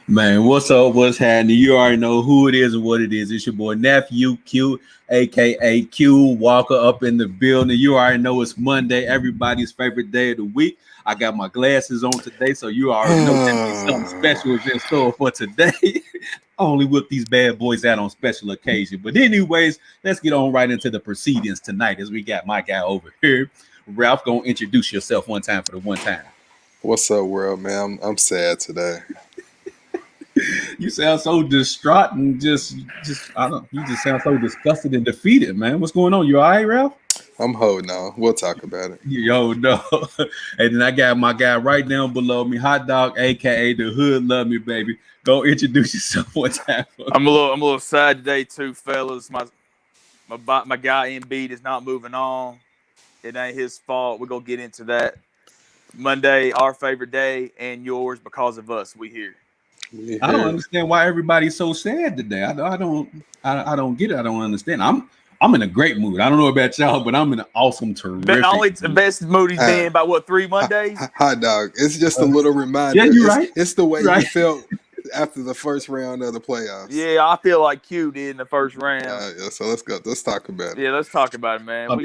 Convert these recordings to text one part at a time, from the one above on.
Man, what's up? What's happening? You already know who it is and what it is. It's your boy Nephew Q, aka Q Walker, up in the building. You already know it's Monday, everybody's favorite day of the week. I got my glasses on today, so you already know that means something special is in store for today. Only with these bad boys out on special occasion. But anyways, let's get on right into the proceedings tonight as we got my guy over here. Ralph, gonna introduce yourself one time for the one time. What's up, world, man? I'm sad today. You sound so distraught and just I don't. You just sound so disgusted and defeated, man. What's going on? You all right, Ralph? I'm holding on. We'll talk about it. Yo, no. And then I got my guy right down below me, Hot Dog, aka the Hood. Love me, baby. Go introduce yourself one time. I'm a little sad today too, fellas. My guy Embiid is not moving on. It ain't his fault. We're gonna get into that. Monday, our favorite day, and yours because of us. We here. I don't understand why everybody's so sad today. I don't get it. I don't understand. I'm in a great mood. I don't know about y'all, but I'm in an awesome, terrific. Only the best mood he's been about what 3 Mondays. Hot dog. It's just a little reminder. Yeah, you're right. It's the way you felt after the first round of the playoffs. Yeah, I feel like Q did in the first round. Yeah, so let's go. Let's talk about it. Yeah, let's talk about it, man. Goat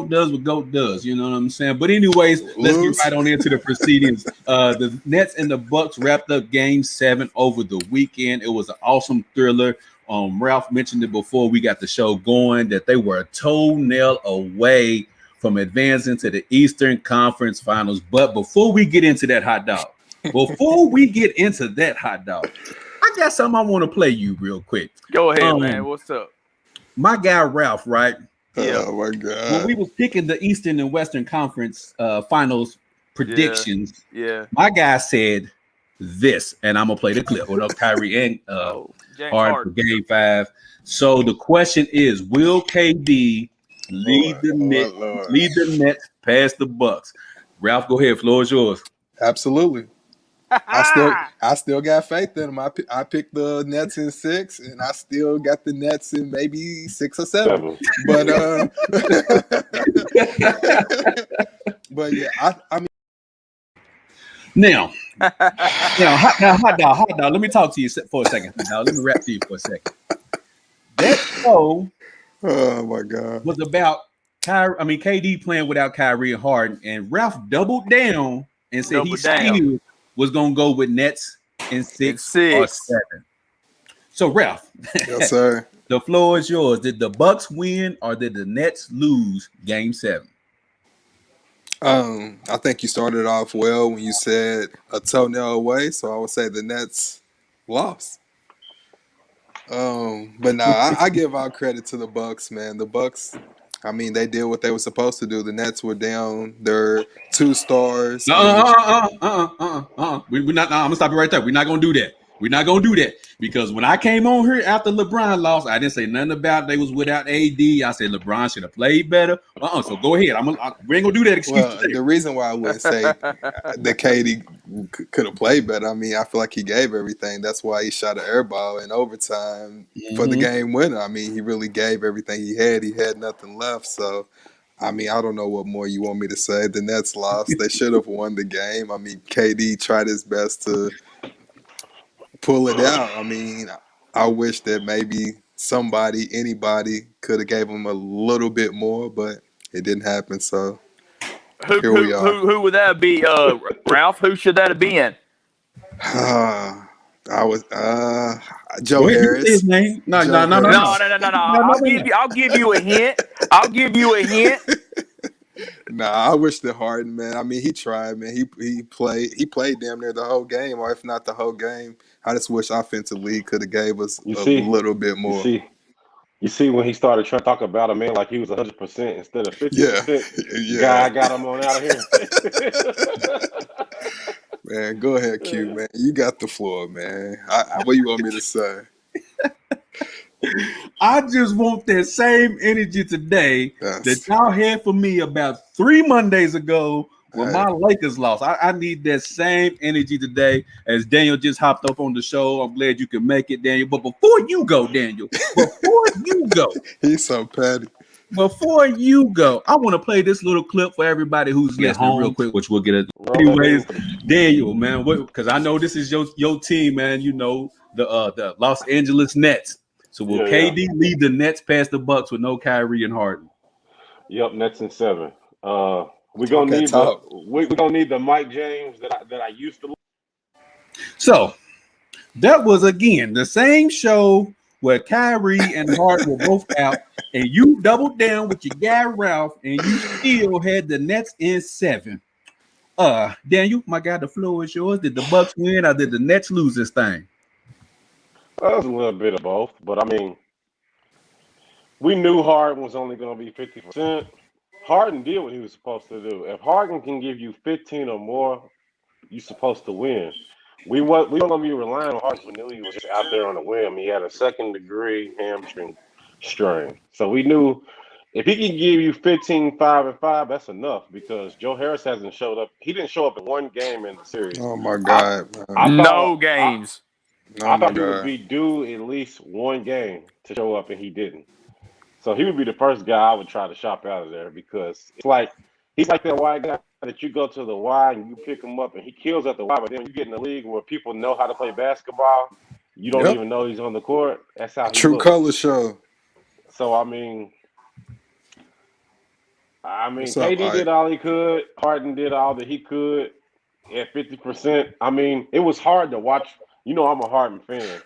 does what Goat does. You know what I'm saying? But anyways, let's get right on into the proceedings. The Nets and the Bucks wrapped up Game 7 over the weekend. It was an awesome thriller. Ralph mentioned it before we got the show going that they were a toenail away from advancing to the Eastern Conference Finals. But before we get into that, Hot Dog, I got something I want to play you real quick. Go ahead, man. What's up? My guy Ralph, right? Yeah. Oh my God. When we was picking the Eastern and Western Conference Finals predictions, my guy said this, and I'm gonna play the clip. What up, Kyrie and Harden for Game 5. So the question is, will KD lead the Nets past the Bucks? Ralph, go ahead. Floor is yours. Absolutely. I still got faith in them. I picked the Nets in 6, and I still got the Nets in maybe 6 or 7. But but yeah, I mean. Now, hot dog. Let me talk to you for a second. Now, let me rap to you for a second. That show, oh my God, was about KD playing without Kyrie and Harden, and Ralph doubled down and said he still was gonna go with Nets in 6 or 7. So, Ralph, yes, sir. The floor is yours. Did the Bucks win or did the Nets lose Game 7? I think you started off well when you said a toenail away, so I would say the Nets lost. But I give all credit to the Bucks, man. The Bucks, I mean, they did what they were supposed to do. The Nets were down their 2 stars. We're not. I'm gonna stop you right there. We're not gonna do that. Because when I came on here after LeBron lost, I didn't say nothing about they was without AD. I said LeBron should have played better. So go ahead. We ain't gonna do that excuse. Well, the reason why I wouldn't say that KD could have played better, I mean, I feel like he gave everything. That's why he shot an air ball in overtime for the game winner. I mean, he really gave everything he had. He had nothing left. So, I mean, I don't know what more you want me to say. The Nets lost. They should have won the game. I mean, KD tried his best to pull it out. I mean, I wish that maybe anybody could have gave him a little bit more, but it didn't happen. So here we are. Who would that be, Ralph? Who should that have been? I was Joe Harris. His name? No. I'll give you a hint. Nah, I wish that Harden, man. I mean, he tried, man. He played damn near the whole game, or if not the whole game. I just wish offensive league could have gave us a little bit more. You see when he started trying to talk about him, man, like he was 100% instead of 50%. Yeah. Guy got him on out of here. Man, go ahead, Q, man. You got the floor, man. What do you want me to say? I just want that same energy today that y'all had for me about 3 Mondays ago when my Lakers lost. I need that same energy today as Daniel just hopped up on the show. I'm glad you can make it, Daniel. But before you go, Daniel, he's so petty. Before you go, I want to play this little clip for everybody who's listening real quick, which we'll get Anyways, Daniel, man, because I know this is your team, man. You know the Los Angeles Nets. So will KD lead the Nets past the Bucks with no Kyrie and Harden? Yep, Nets in 7. We're gonna need the Mike James that I used to. So that was again the same show where Kyrie and Harden were both out, and you doubled down with your guy Ralph, and you still had the Nets in 7. Daniel, my guy, the floor is yours. Did the Bucks win or did the Nets lose this thing? Well, it was a little bit of both, but I mean, we knew Harden was only going to be 50%. Harden did what he was supposed to do. If Harden can give you 15 or more, you're supposed to win. We weren't going to be relying on Harden. We knew he was just out there on a whim. He had a second-degree hamstring strain. So we knew if he can give you 15, 5, and 5, that's enough because Joe Harris hasn't showed up. He didn't show up in one game in the series. Oh, my God. No games. I thought he would be due at least one game to show up, and he didn't. So he would be the first guy I would try to shop out of there because it's like he's like that white guy that you go to the Y and you pick him up and he kills at the Y, but then when you get in the league where people know how to play basketball, you don't even know he's on the court. That's how he True color show. So I mean, KD did all he could. Harden did all that he could at 50%. I mean, it was hard to watch. You know, I'm a Harden fan,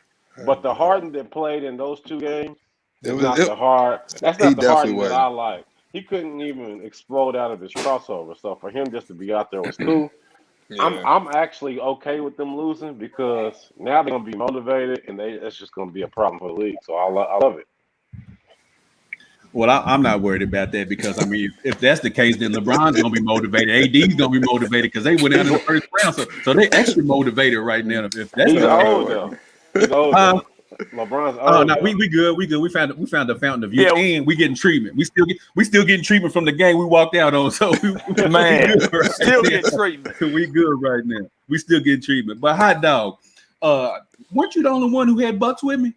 but the Harden that played in those 2 games. That's not the Harden that I like. He couldn't even explode out of his crossover. So for him just to be out there was cool. Yeah. I'm actually okay with them losing because now they're gonna be motivated and it's just gonna be a problem for the league. So I love it. Well, I'm not worried about that because I mean, if that's the case, then LeBron's gonna be motivated. AD's gonna be motivated because they went out in the first round, so they extra motivated right now. If that's He's old though. He's old. LeBron's old. Oh no, we good. We found the fountain of youth, and we getting treatment. We still getting treatment from the game we walked out on. So still getting treatment. We good right now. We still getting treatment. But hot dog, weren't you the only one who had Bucks with me?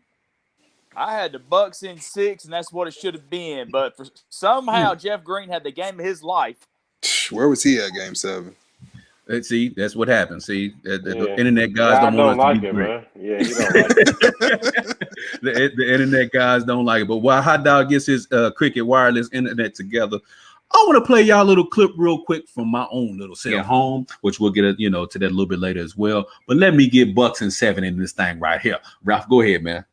I had the Bucks in 6, and that's what it should have been. But somehow Jeff Green had the game of his life. Where was he at Game 7? See, that's what happens. See, the internet guys don't want us to be great. Man. Yeah, he don't like it. the internet guys don't like it. But while Hot Dog gets his Cricket wireless internet together, I want to play y'all a little clip real quick from my own little set at home, which we'll get to that a little bit later as well. But let me get Bucks in 7 in this thing right here. Ralph, go ahead, man.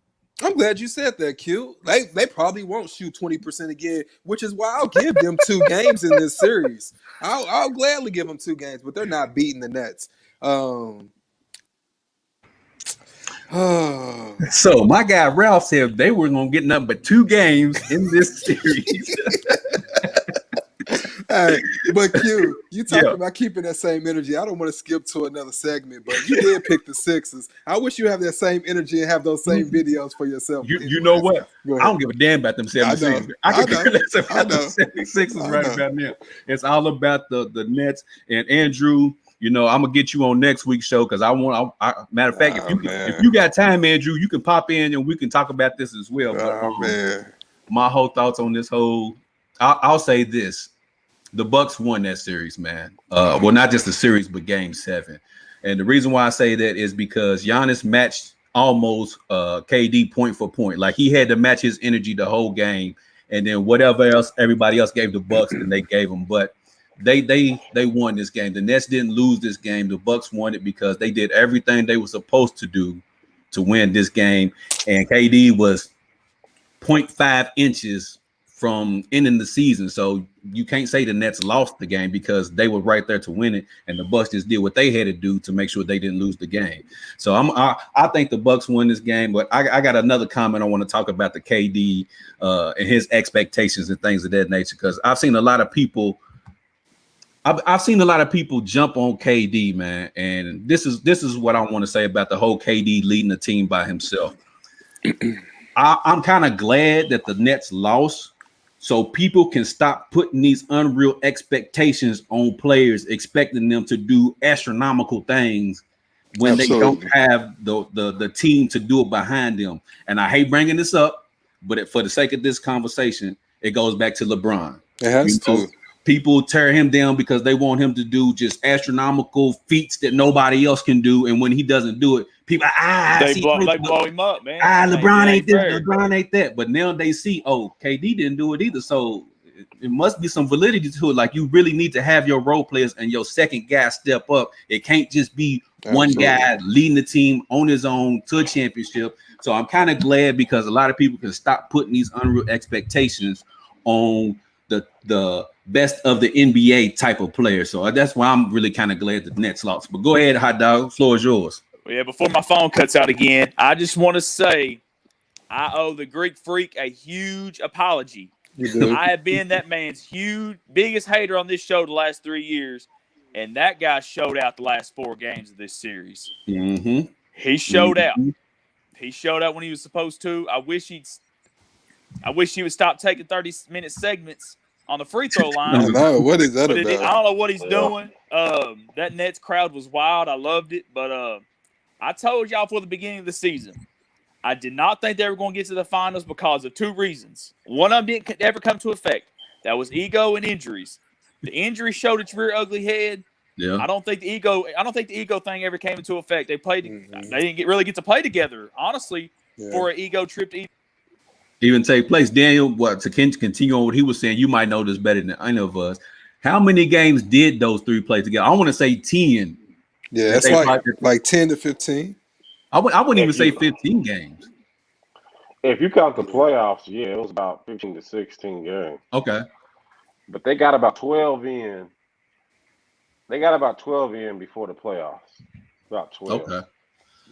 I'm glad you said that, Q. They probably won't shoot 20% again, which is why I'll give them 2 games in this series. I'll gladly give them 2 games, but they're not beating the Nets. So my guy Ralph said they were going to get nothing but 2 games in this series. Hey, but Q, you talking about keeping that same energy. I don't want to skip to another segment, but you did pick the Sixers. I wish you have that same energy and have those same videos for yourself. You know what? I don't give a damn about them 76ers. I can care less about the 76ers right about now. It's all about the Nets. And Andrew, I'm gonna get you on next week's show because matter of fact, if you got time, Andrew, you can pop in and we can talk about this as well. But, my whole thoughts on this I'll say this. The Bucks won that series, man. Well, not just the series, but Game 7. And the reason why I say that is because Giannis matched almost KD point for point. Like he had to match his energy the whole game, and then whatever else everybody else gave the Bucks, and they gave them. But they won this game. The Nets didn't lose this game. The Bucks won it because they did everything they were supposed to do to win this game. And KD was 0.5 inches from ending the season. So you can't say the Nets lost the game because they were right there to win it, and the Bucks just did what they had to do to make sure they didn't lose the game. So I think the Bucks won this game, but I got another comment I want to talk about the KD and his expectations and things of that nature, because I've seen a lot of people jump on KD, man, and this is what I want to say about the whole KD leading the team by himself. I'm kind of glad that the Nets lost, so people can stop putting these unreal expectations on players, expecting them to do astronomical things when they don't have the team to do it behind them. And I hate bringing this up, but for the sake of this conversation, it goes back to LeBron. It has to. people tear him down because they want him to do just astronomical feats that nobody else can do, and when he doesn't do it, people they blow him up, man. LeBron ain't this, LeBron ain't that. But now they see, oh, KD didn't do it either, so it must be some validity to it. Like, you really need to have your role players and your second guy step up. It can't just be one guy leading the team on his own to a championship. So I'm kind of glad, because a lot of people can stop putting these unreal expectations on the best of the NBA type of player. So that's why I'm really kind of glad the Nets lost. But go ahead, hot dog. Floor is yours. Yeah, before my phone cuts out again, I just want to say I owe the Greek Freak a huge apology. I have been that man's biggest hater on this show the last 3 years, and that guy showed out the last 4 games of this series. Mm-hmm. He showed out. He showed out when he was supposed to. I wish he would stop taking 30-minute segments on the free throw line. I know. What is that about? I don't know what he's doing. That Nets crowd was wild. I loved it. But I told y'all for the beginning of the season, I did not think they were going to get to the finals because of 2 reasons. One of them didn't ever come to effect. That was ego and injuries. The injury showed its rear ugly head. Yeah. I don't think the ego thing ever came into effect. They played. They didn't really get to play together, honestly, for an ego trip to even take place. Daniel, to continue on what he was saying, you might know this better than any of us. How many games did those 3 play together? I want to say 10. Yeah, it's like 10 to 15. I wouldn't even say 15 games. If you count the playoffs, yeah, it was about 15 to 16 games. Okay. But they got about 12 in. They got about 12 in before the playoffs. About 12. Okay.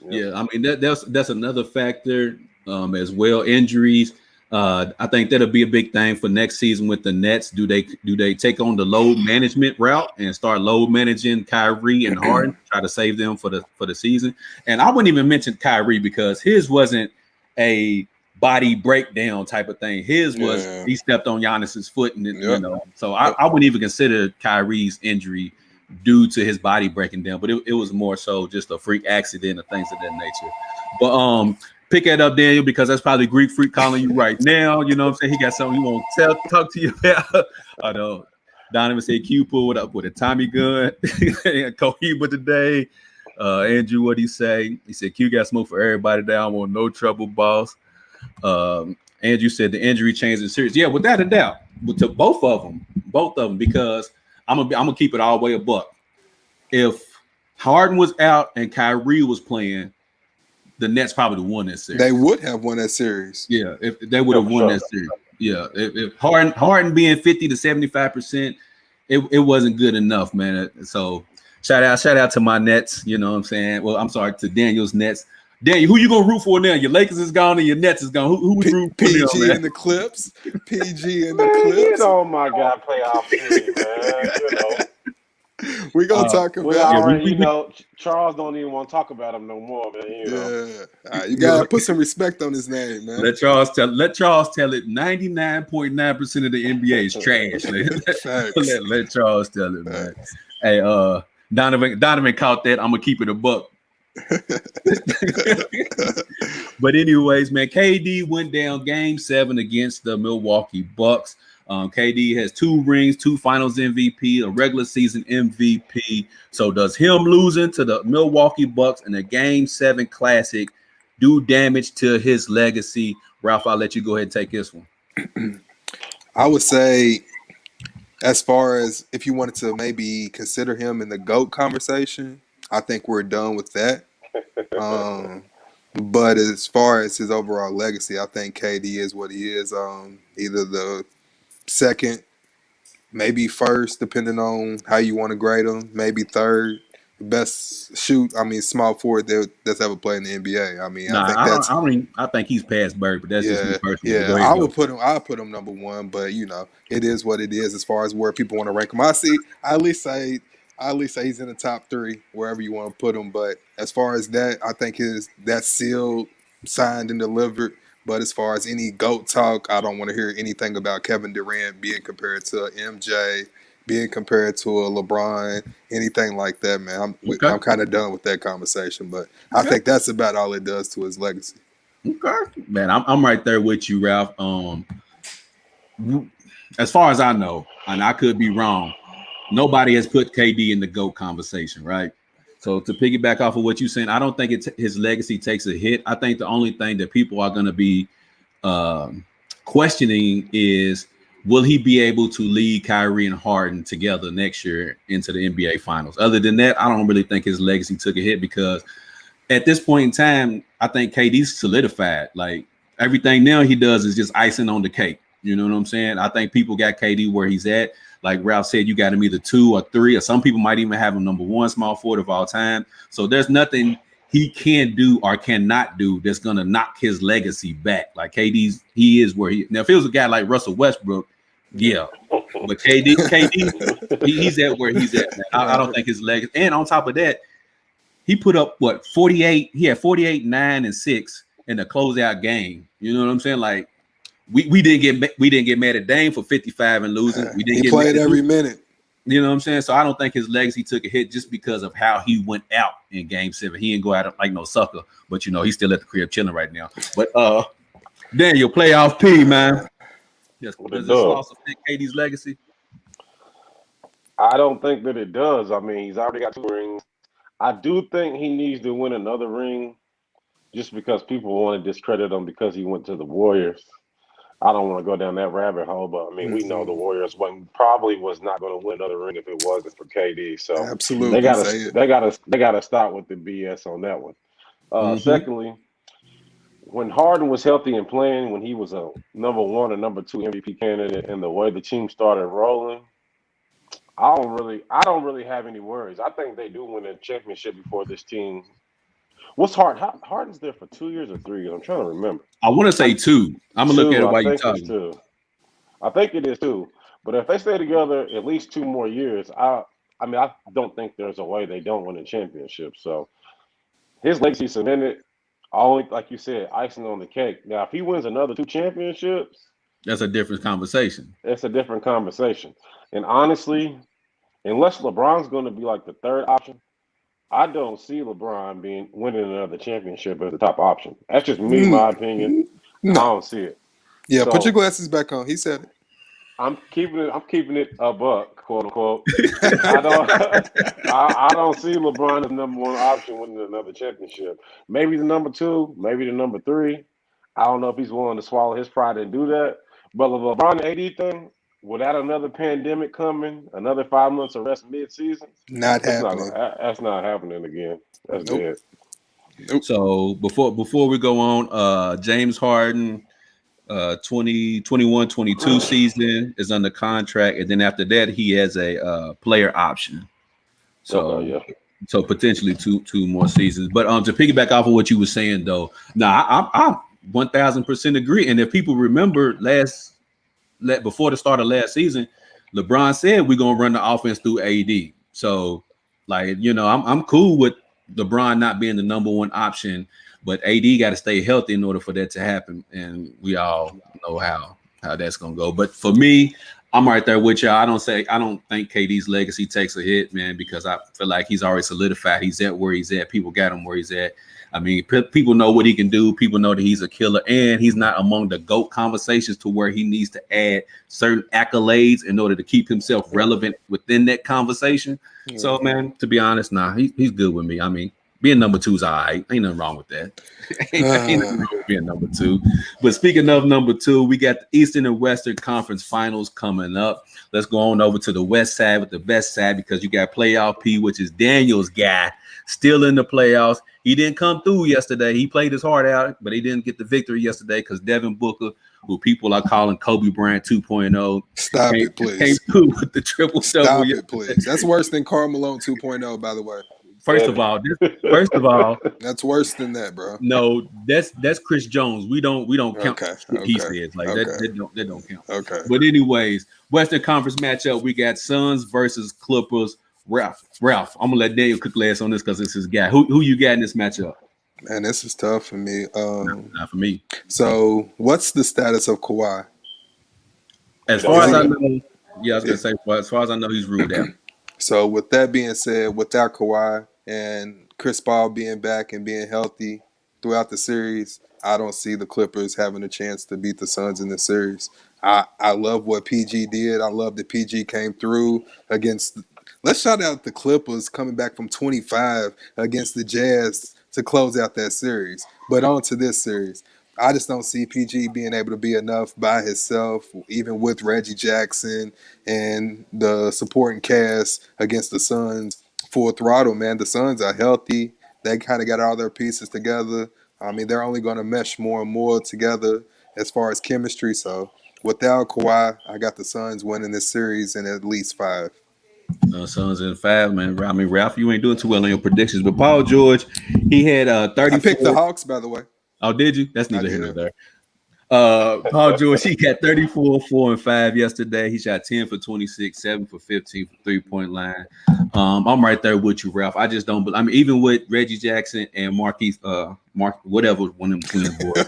Yeah, I mean that's another factor as well. Injuries. I think that'll be a big thing for next season with the Nets. Do they take on the load management route and start load managing Kyrie and Harden, try to save them for the season? And I wouldn't even mention Kyrie because his wasn't a body breakdown type of thing. His was he stepped on Giannis's foot, and you know. So I wouldn't even consider Kyrie's injury due to his body breaking down, but it was more so just a freak accident or things of that nature. But pick that up, Daniel, because that's probably Greek Freak calling you right now. You know what I'm saying? He got something he want to talk to you about. I know. Donovan said Q pulled up with a Tommy gun. Cohiba today. Andrew, what'd he say? He said Q got smoke for everybody down. Want no trouble, boss. Andrew said the injury changed the series. Yeah, without a doubt. But to both of them, because I'm gonna keep it all the way a buck. If Harden was out and Kyrie was playing, the Nets probably won that series. They would have won that series. Yeah, if they would have won that series. Yeah, if Harden being 50 to 75%, it wasn't good enough, man. So shout out to my Nets. You know what I'm saying? Well, I'm sorry, to Daniel's Nets. Daniel, who you gonna root for now? Your Lakers is gone and your Nets is gone. Who would root for PG and the Clips? PG and the Clips. You know, my God, playoff series, man. You know. We're gonna talk about already, Charles don't even want to talk about him no more, man. You gotta put some respect on his name, man. Let Charles tell it. 99.9% of the NBA is trash. let Charles tell it, man. Hey, Donovan caught that. I'm gonna keep it a buck. But anyways, man, KD went down game 7 against the Milwaukee Bucks. KD has 2 rings, 2 finals MVP, a regular season MVP. So does him losing to the Milwaukee Bucks in a game 7 classic do damage to his legacy? Ralph, I'll let you go ahead and take this one. I would say, as far as if you wanted to maybe consider him in the GOAT conversation, I think we're done with that. But as far as his overall legacy, I think KD is what he is. Either the second, maybe first, depending on how you want to grade him. Maybe third, best small forward that's ever played in the NBA. I mean, I think he's past Bird, but that's just me personally. Yeah, I'll put him number 1, but it is what it is as far as where people want to rank him. I at least say he's in the top 3 wherever you want to put him. But as far as that, I think that's sealed, signed, and delivered. But as far as any GOAT talk, I don't want to hear anything about Kevin Durant being compared to a MJ, being compared to a LeBron, anything like that, man. I'm kind of done with that conversation. But I think that's about all it does to his legacy. Okay, man, I'm right there with you, Ralph. as far as I know, and I could be wrong, nobody has put KD in the GOAT conversation, right? So to piggyback off of what you're saying, I don't think his legacy takes a hit. I think the only thing that people are going to be questioning is, will he be able to lead Kyrie and Harden together next year into the NBA Finals? Other than that, I don't really think his legacy took a hit because at this point in time, I think KD's solidified. Like everything now he does is just icing on the cake. You know what I'm saying? I think people got KD where he's at. Like Ralph said, you got him either 2 or 3, or some people might even have him number 1 small forward of all time. So there's nothing he can do or cannot do that's gonna knock his legacy back. Like he is where he now. If it was a guy like Russell Westbrook, yeah, but KD, he's at where he's at. I don't think his legacy. And on top of that, he put up what 48. He had 48, 9, and 6 in the closeout game. You know what I'm saying? Like we didn't get mad at Dame for 55 and losing. We didn't. He played every minute. You know what I'm saying? So I don't think his legacy took a hit just because of how he went out in Game 7. He didn't go out like no sucker, but he's still at the crib chilling right now. But Daniel, playoff P, man. Yes, does this loss affect KD's legacy? I don't think that it does. I mean, he's already got 2 rings. I do think he needs to win another ring just because people want to discredit him because he went to the Warriors. I don't want to go down that rabbit hole, but I mean, we know the Warriors probably was not going to win another ring if it wasn't for KD. So absolutely, they gotta stop with the BS on that one. Secondly, when Harden was healthy and playing, when he was a number 1 or number 2 MVP candidate, and the way the team started rolling, I don't really have any worries. I think they do win a championship before this team. What's Harden's there for 2 years or 3 years? I'm trying to remember. I want to say 2. I'm gonna look at it while you're talking. I think it is 2. But if they stay together at least 2 more years, I don't think there's a way they don't win a championship. So his legacy cemented. Only, like you said, icing on the cake. Now, if he wins another 2 championships, that's a different conversation. It's a different conversation. And honestly, unless LeBron's going to be like the 3rd option, I don't see LeBron winning another championship as the top option. That's just me, my opinion. No. I don't see it. Yeah, so, put your glasses back on. He said it. I'm keeping it a buck, quote unquote. I don't see LeBron as number 1 option winning another championship. Maybe the number 2, maybe the number 3. I don't know if he's willing to swallow his pride and do that. But the LeBron AD thing, without another pandemic coming, another 5 months of rest mid-season, not happening. That's not happening again. That's dead. Nope. So before we go on, James Harden, 2021-22 season is under contract, and then after that he has a player option. So so potentially two more seasons. But to piggyback off of what you were saying though, I'm 1000% agree. And if people remember before the start of last season, LeBron said we're gonna run the offense through AD. So I'm cool with LeBron not being the number 1 option. But AD got to stay healthy in order for that to happen, and we all know how that's gonna go. But for me, I'm right there with y'all. I don't think KD's legacy takes a hit, man, because I feel like he's already solidified. He's at where he's at. People got him where he's at. I mean, people know what he can do. People know that he's a killer, and he's not among the GOAT conversations to where he needs to add certain accolades in order to keep himself relevant within that conversation. Yeah. So, man, to be honest, he's good with me. I mean, being number 2 is all right. Ain't nothing wrong with that. Ain't nothing wrong with being number 2. But speaking of number 2, we got the Eastern and Western Conference Finals coming up. Let's go on over to the West side with the best side, because you got playoff P, which is Daniel's guy, still in the playoffs. He didn't come through yesterday. He played his heart out, but he didn't get the victory yesterday because Devin Booker, who people are calling Kobe Bryant 2.0, Stop it, please. Came through with the triple-double. Stop it, please. That's worse than Karl Malone 2.0, by the way. First of all, that's worse than that, bro. No, that's Chris Jones. We don't count what he says. Like that don't count. Okay. But anyways, Western Conference matchup, we got Suns versus Clippers. Ralph, I'm gonna let Daniel cook last on this because it's his guy. Who you got in this matchup? Man, this is tough for me. Not for me. So, what's the status of Kawhi? As far as I know, I was gonna say, as far as I know, he's ruled out. So, with that being said, without Kawhi and Chris Paul being back and being healthy throughout the series, I don't see the Clippers having a chance to beat the Suns in the series. I love what PG did. I love that PG came through against. Let's shout out the Clippers coming back from 25 against the Jazz to close out that series. But on to this series. I just don't see PG being able to be enough by himself, even with Reggie Jackson and the supporting cast against the Suns. Full throttle, man. The Suns are healthy. They kind of got all their pieces together. I mean, they're only going to mesh more and more together as far as chemistry. So without Kawhi, I got the Suns winning this series in at least 5. Suns in 5, man. I mean, Ralph, you ain't doing too well on your predictions, but Paul George, he had I 34. picked the Hawks, by the way. Oh, did you? That's I neither here nor did. there. Paul George, he got 34, 4, and 5 yesterday. He shot 10 for 26, 7 for 15 for 3-point line. I'm right there with you, Ralph. I just don't. I mean, even with Reggie Jackson and Mark, whatever one of them twin boys,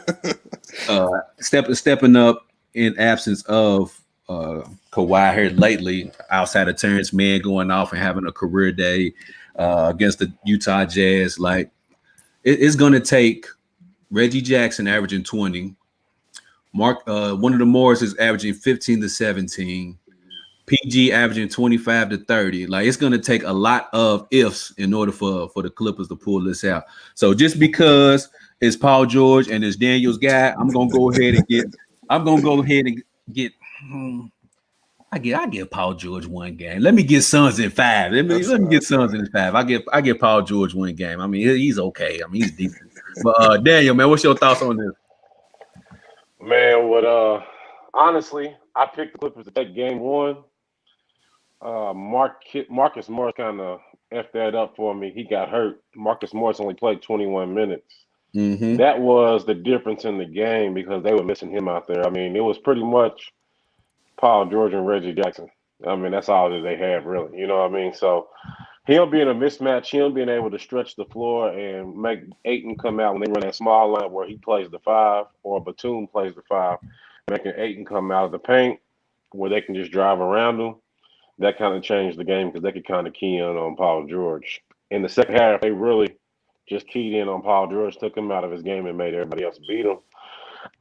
stepping up in absence of Kawhi here lately, outside of Terrence Mann going off and having a career day against the Utah Jazz, like it's going to take Reggie Jackson averaging 20. One of the Morris is averaging 15 to 17. PG averaging 25 to 30. Like it's going to take a lot of ifs in order for the Clippers to pull this out. So just because it's Paul George and it's Daniel's guy, I'm going to go ahead and get. I give Paul George one game. Let me get Suns in 5. Let me get Suns in 5. I get Paul George one game. I mean, he's okay. I mean, he's decent. But Daniel, man, what's your thoughts on this? Man, honestly, I picked the Clippers to take game 1. Marcus Morris kind of effed that up for me. He got hurt. Marcus Morris only played 21 minutes. Mm-hmm. That was the difference in the game because they were missing him out there. I mean, it was pretty much Paul George and Reggie Jackson. I mean, that's all that they have, really. You know what I mean? So him being a mismatch, him being able to stretch the floor and make Ayton come out when they run that small line where he plays the 5 or Batum plays the 5, making Ayton come out of the paint where they can just drive around him. That kind of changed the game because they could kind of key in on Paul George. In the second half, they really just keyed in on Paul George, took him out of his game and made everybody else beat him.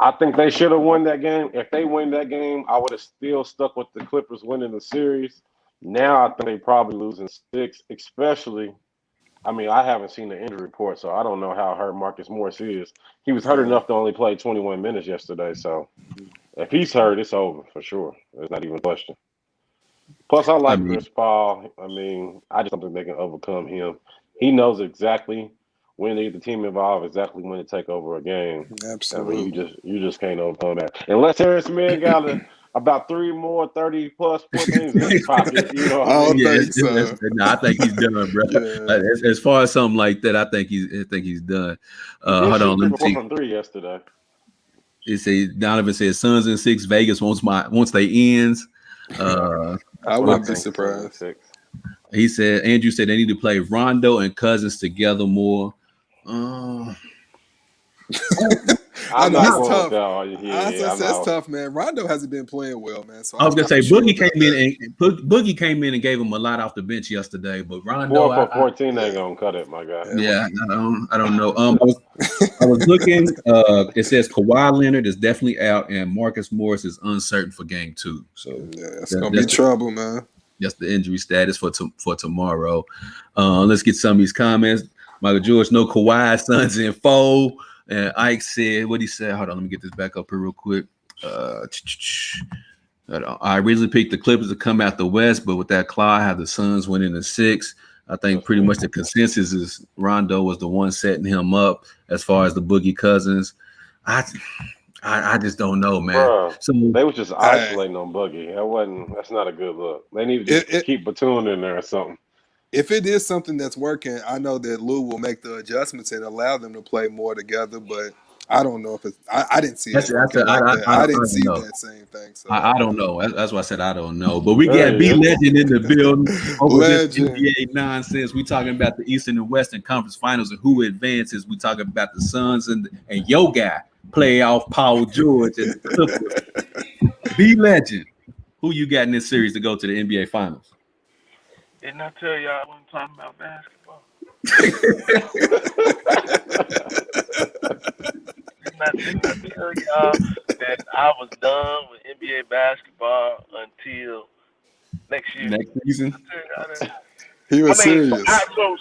I think they should have won that game. If they win that game, I would have still stuck with the Clippers winning the series. Now I think they probably losing 6, especially. I mean, I haven't seen the injury report, so I don't know how hurt Marcus Morris is. He was hurt enough to only play 21 minutes yesterday. So if he's hurt, it's over for sure. There's not even a question. Plus, I like Chris Paul. I mean, I just don't think they can overcome him. He knows exactly when to get the team involved, exactly when to take over a game. Absolutely. I mean, you just can't overcome that. Unless Terrence Mann got about 3 more 30-plus things in his pocket. You know what I mean? I think he's done, bro. Yeah. As far as something like that, I think he's done. Hold on, let me see. From 3 yesterday. Donovan said Suns in 6, Vegas once they ends. I wouldn't be surprised. He said, Andrew said they need to play Rondo and Cousins together more. I know it's tough. That's tough, man. Rondo hasn't been playing well, man. So I was gonna say Boogie came in and gave him a lot off the bench yesterday, but Rondo 4 for 14 ain't gonna cut it, my guy. Yeah, I don't know. I was looking. It says Kawhi Leonard is definitely out, and Marcus Morris is uncertain for game 2. So it's gonna be trouble, man. That's the injury status for tomorrow. Let's get some of these comments. Michael George, no Kawhi, Suns in 4. And Ike said, what he said? Hold on, let me get this back up here real quick. I originally picked the Clippers to come out the West, but with that claw, I have the Suns winning in 6. I think pretty much the consensus is Rondo was the one setting him up as far as the Boogie Cousins. I just don't know, man. Bruh, so they was just isolating on Boogie. That's not a good look. They need to keep Batum in there or something. If it is something that's working, I know that Lou will make the adjustments and allow them to play more together, but I don't know if it's I didn't see it working like that. I didn't see that same thing. So I don't know. That's why I said I don't know. But we got B Legend in the building. Over this NBA nonsense. We talking about the Eastern and Western Conference Finals and who advances. We talking about the Suns and your guy, playoff Paul George and the Clippers. B Legend, who you got in this series to go to the NBA Finals? Didn't I tell y'all I wasn't talking about basketball? Didn't I tell y'all that I was done with NBA NBA basketball until next year. Next season. He I was mean, serious.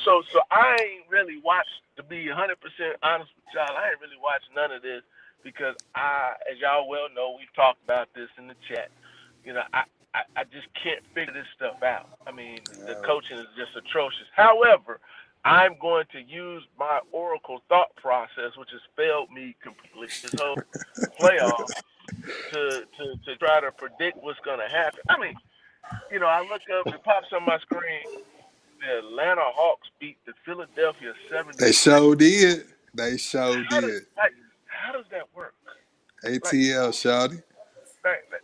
so I ain't really watched, to be 100% honest with y'all. I ain't really watched none of this because as y'all well know, we've talked about this in the chat. You know, I just can't figure this stuff out. I mean, the coaching is just atrocious. However, I'm going to use my oracle thought process, which has failed me completely this whole playoff, to try to predict what's going to happen. I mean, you know, I look up, it pops on my screen. The Atlanta Hawks beat the Philadelphia 76ers. They sure did. They sure did. How does that work? ATL, shawty.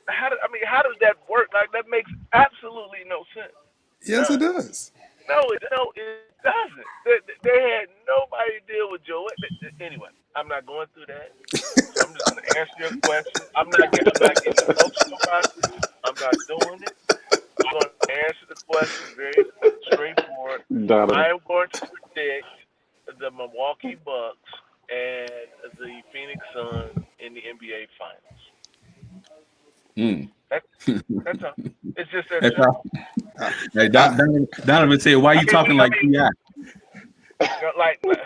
How does that work? Like, that makes absolutely no sense. Yes, it does. No, it doesn't. They had nobody to deal with Joe. Anyway, I'm not going through that. So I'm just going to answer your question. I'm not getting emotional about this. I'm not doing it. I'm going to answer the question very straightforward. I am going to predict the Milwaukee Bucks and the Phoenix Suns in the NBA Finals. That's all. It's just that simple. Hey, Donovan said, "Why are you talking like T.I.?" Like, well,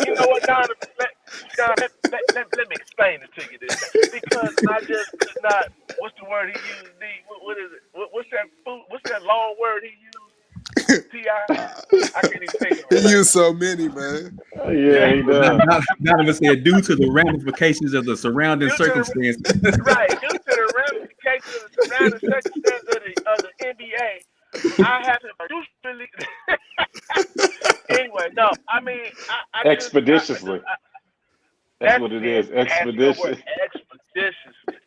you know what, Donovan? Let me explain it to you. Because I just could not. What's the word he used? What is it? What's that long word he used? T.I. I can't even think of it. He used so many, man. Yeah, he does. Donovan said, "Due to the ramifications of the surrounding circumstances." Right, due to the ramifications of the surrounding circumstances of the NBA, I have to really. Anyway, no, I mean, expeditiously. That's what it is. Expeditiously. Expeditiously.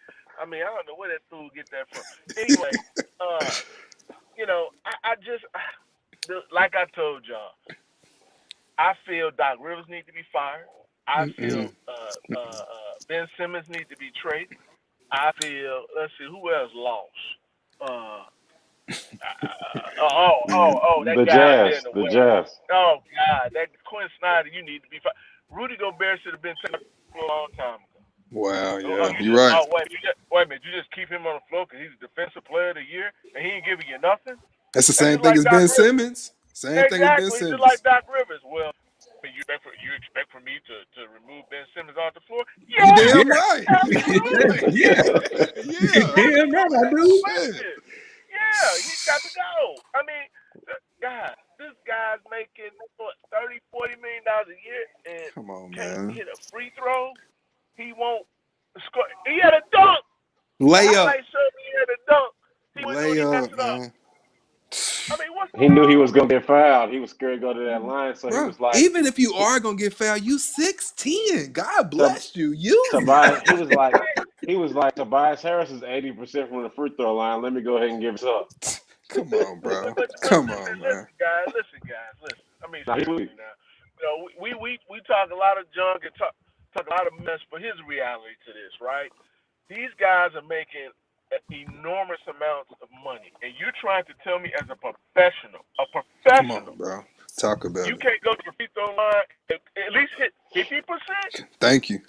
I mean, I don't know where that fool get that from. Anyway, you know, I just, like I told y'all, I feel Doc Rivers need to be fired. I feel Ben Simmons needs to be traded. I feel, let's see, who else lost? That the guy Jazz. there in The West. Jazz. Oh God, that Quinn Snyder, you need to be fired. Rudy Gobert should have been taken a long time ago. Wow, yeah, you're right. Oh wait a minute, you just keep him on the floor because he's the defensive player of the year and he ain't giving you nothing. That's the same thing as Ben Simmons. Same thing as Ben Exactly, Simmons. just like Doc Rivers. Well, you expect for me to remove Ben Simmons off the floor? Yeah, you damn right. Absolutely. Yeah. Damn right, I do. Yeah, he's got to go. I mean, God, this guy's making $30-40 million a year and come on, can't man. hit a free throw. He won't score. He had a dunk. Layup. He had a dunk. He Layup, man. I mean, he knew he was gonna get fouled. He was scared to go to that line, so he was like, even if you are gonna get fouled, you 6'10". God bless you. Tobias, he was like Tobias Harris is 80% from the free throw line. Let me go ahead and give it up. Come on, bro. Come on, man. Listen, guys. I mean, seriously now. You know, we talk a lot of junk and talk a lot of mess, but here's the reality to this, right? These guys are making enormous amounts of money, and you're trying to tell me as a professional, come on, bro, talk about you it. can't go to the free throw line at least hit 50%. Thank you.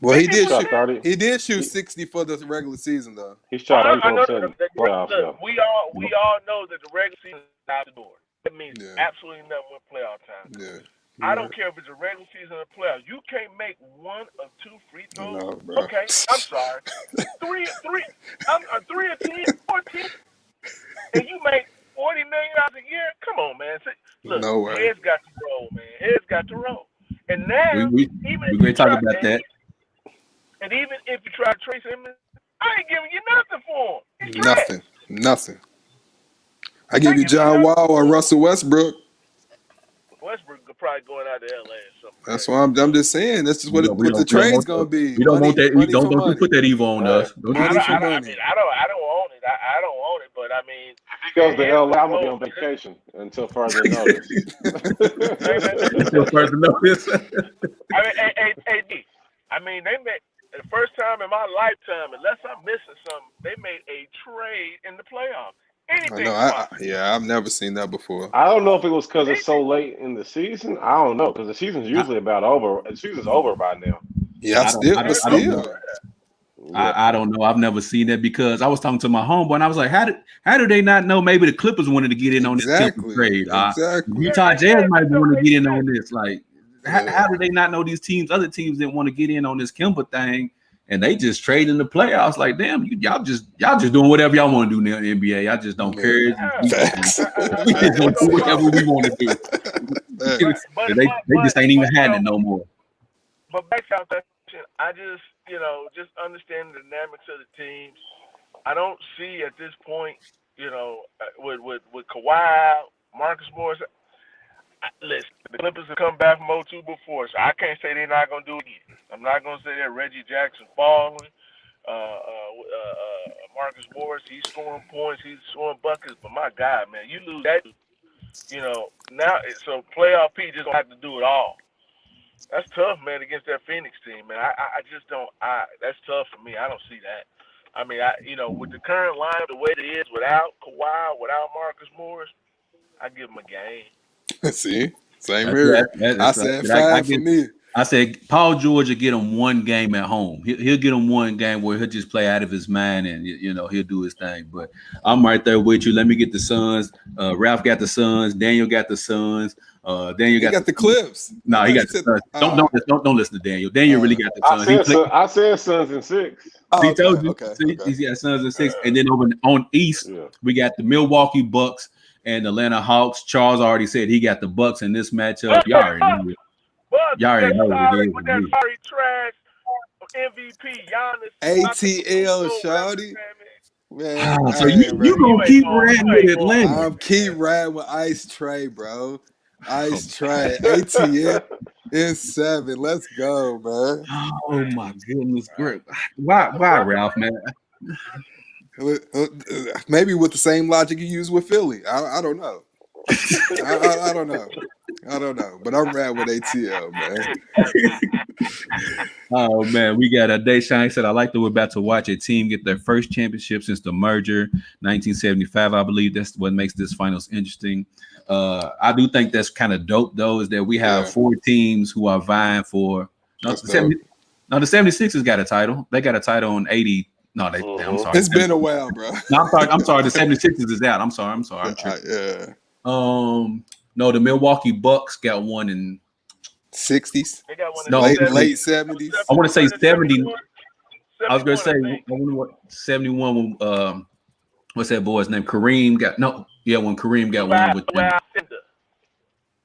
Well, he did 50%? He did shoot 60 for the regular season, though. He shot 80% in the playoffs, though. We all know that the regular season is out the door. That means absolutely nothing with playoff time. Yeah. I don't care if it's a regular season or playoffs. You can't make one of two free throws. No, bro. Okay, I'm sorry. Three or 10, 14, and you make $40 million a year. Come on, man. Look, no way. Heads got to roll, man. Heads got to roll. And now, we're going to talk about that. And even if you try to trace him, I ain't giving you nothing for him. Nothing. I give you John Wall or Russell Westbrook. Westbrook could probably going out to LA or something. That's why I'm just saying. That's just what the trade's gonna be. We don't want that. Don't put that evil on us. Money for money. I mean, I don't own it. I don't own it, but I mean, if he goes to LA, I'm gonna be on vacation until further notice. Until further notice. I mean, AD. I mean, they made the first time in my lifetime, unless I'm missing something, they made a trade in the playoffs. I've never seen that before. I don't know if it was because it's so late in the season. I don't know, because the season's usually about over. The season's over by now. Yeah, still. Yeah. I don't know. I've never seen that because I was talking to my homeboy and I was like, how do they not know? Maybe the Clippers wanted to get in on this Clippers trade. Exactly. Utah Jazz might want to get in on this. Like, Yeah. how do they not know these teams? Other teams didn't want to get in on this Kemba thing, and they just trade in the playoffs. Like, damn, y'all just doing whatever y'all want to do in the NBA. I just don't care. We just do whatever we want to do. They just ain't even had it no more. But back to our question, I just understand the dynamics of the teams. I don't see at this point, with Kawhi, Marcus Morris. Listen, the Clippers have come back from 0-2 before, so I can't say they're not gonna do it again. I'm not gonna say that Reggie Jackson falling, Marcus Morris, he's scoring points, he's scoring buckets, but my God, man, you lose that, now so playoff P just gonna have to do it all. That's tough, man, against that Phoenix team, man. I just don't. That's tough for me. I don't see that. I mean, with the current line the way it is, without Kawhi, without Marcus Morris, I give him a game. See, same here. I said 5 for me. I said Paul George will get him one game at home. He'll get him one game where he'll just play out of his mind and he'll do his thing. But I'm right there with you. Let me get the Suns. Ralph got the Suns. Daniel got the Suns. Daniel got the Clips. No, he got the Suns. Don't listen to Daniel. Daniel really got the Suns. I said Suns in 6. He told you. He's got Suns in 6. And then over on East, we got the Milwaukee Bucks and the Atlanta Hawks. Charles already said he got the Bucks in this matchup. Y'all already know it. Y'all already know what it is. With that sorry trash MVP, Giannis. ATL, shawty. Man, so you gonna keep riding with Atlanta? I'm keep riding with Ice Trey, bro. Ice Trey, ATL in 7. Let's go, man. Oh my goodness, great. Why, Ralph, man? Maybe with the same logic you use with Philly. I don't know. I don't know. I don't know, but I'm riding with ATL, man. Oh man, we got Deshaun said, I like that we're about to watch a team get their first championship since the merger, 1975. I believe that's what makes this finals interesting. I do think that's kind of dope, though, is that we have 4 teams who are vying for. The 76ers got a title. They got a title in 80. No, I'm sorry. It's been a while, bro. No, I'm sorry. The 76ers is out. I'm sorry. I'm tripping. No, the Milwaukee Bucks got one in 60s. They got one in late 70s. I want to say 70. I was going to say, I wonder what 71. What's that boy's name? Kareem got when Kareem got one with them.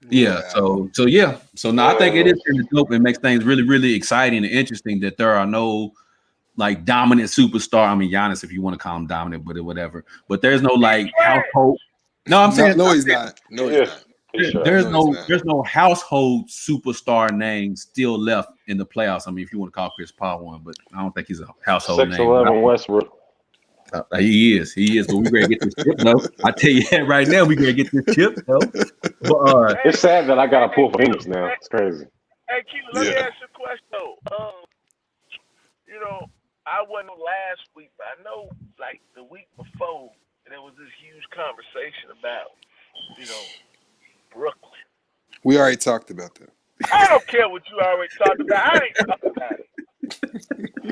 Yeah. So now I think it is pretty dope. It makes things really, really exciting and interesting that there are no like dominant superstar. I mean, Giannis, if you want to call him dominant, but whatever. But there's no like household. No, I'm saying no, he's not. No, he's not. There's no household superstar name still left in the playoffs. I mean, if you want to call Chris Paul one, but I don't think he's a household 6'11" name. Westbrook. He is. But we're gonna get this chip though. I tell you that right now, we're gonna get this chip though. But it's sad that I gotta pull for Phoenix now. It's crazy. Hey, Q, let me ask you a question though. I wasn't last week, but I know like the week before there was this huge conversation about, Brooklyn. We already talked about that. I don't care what you already talked about. I ain't talking about it.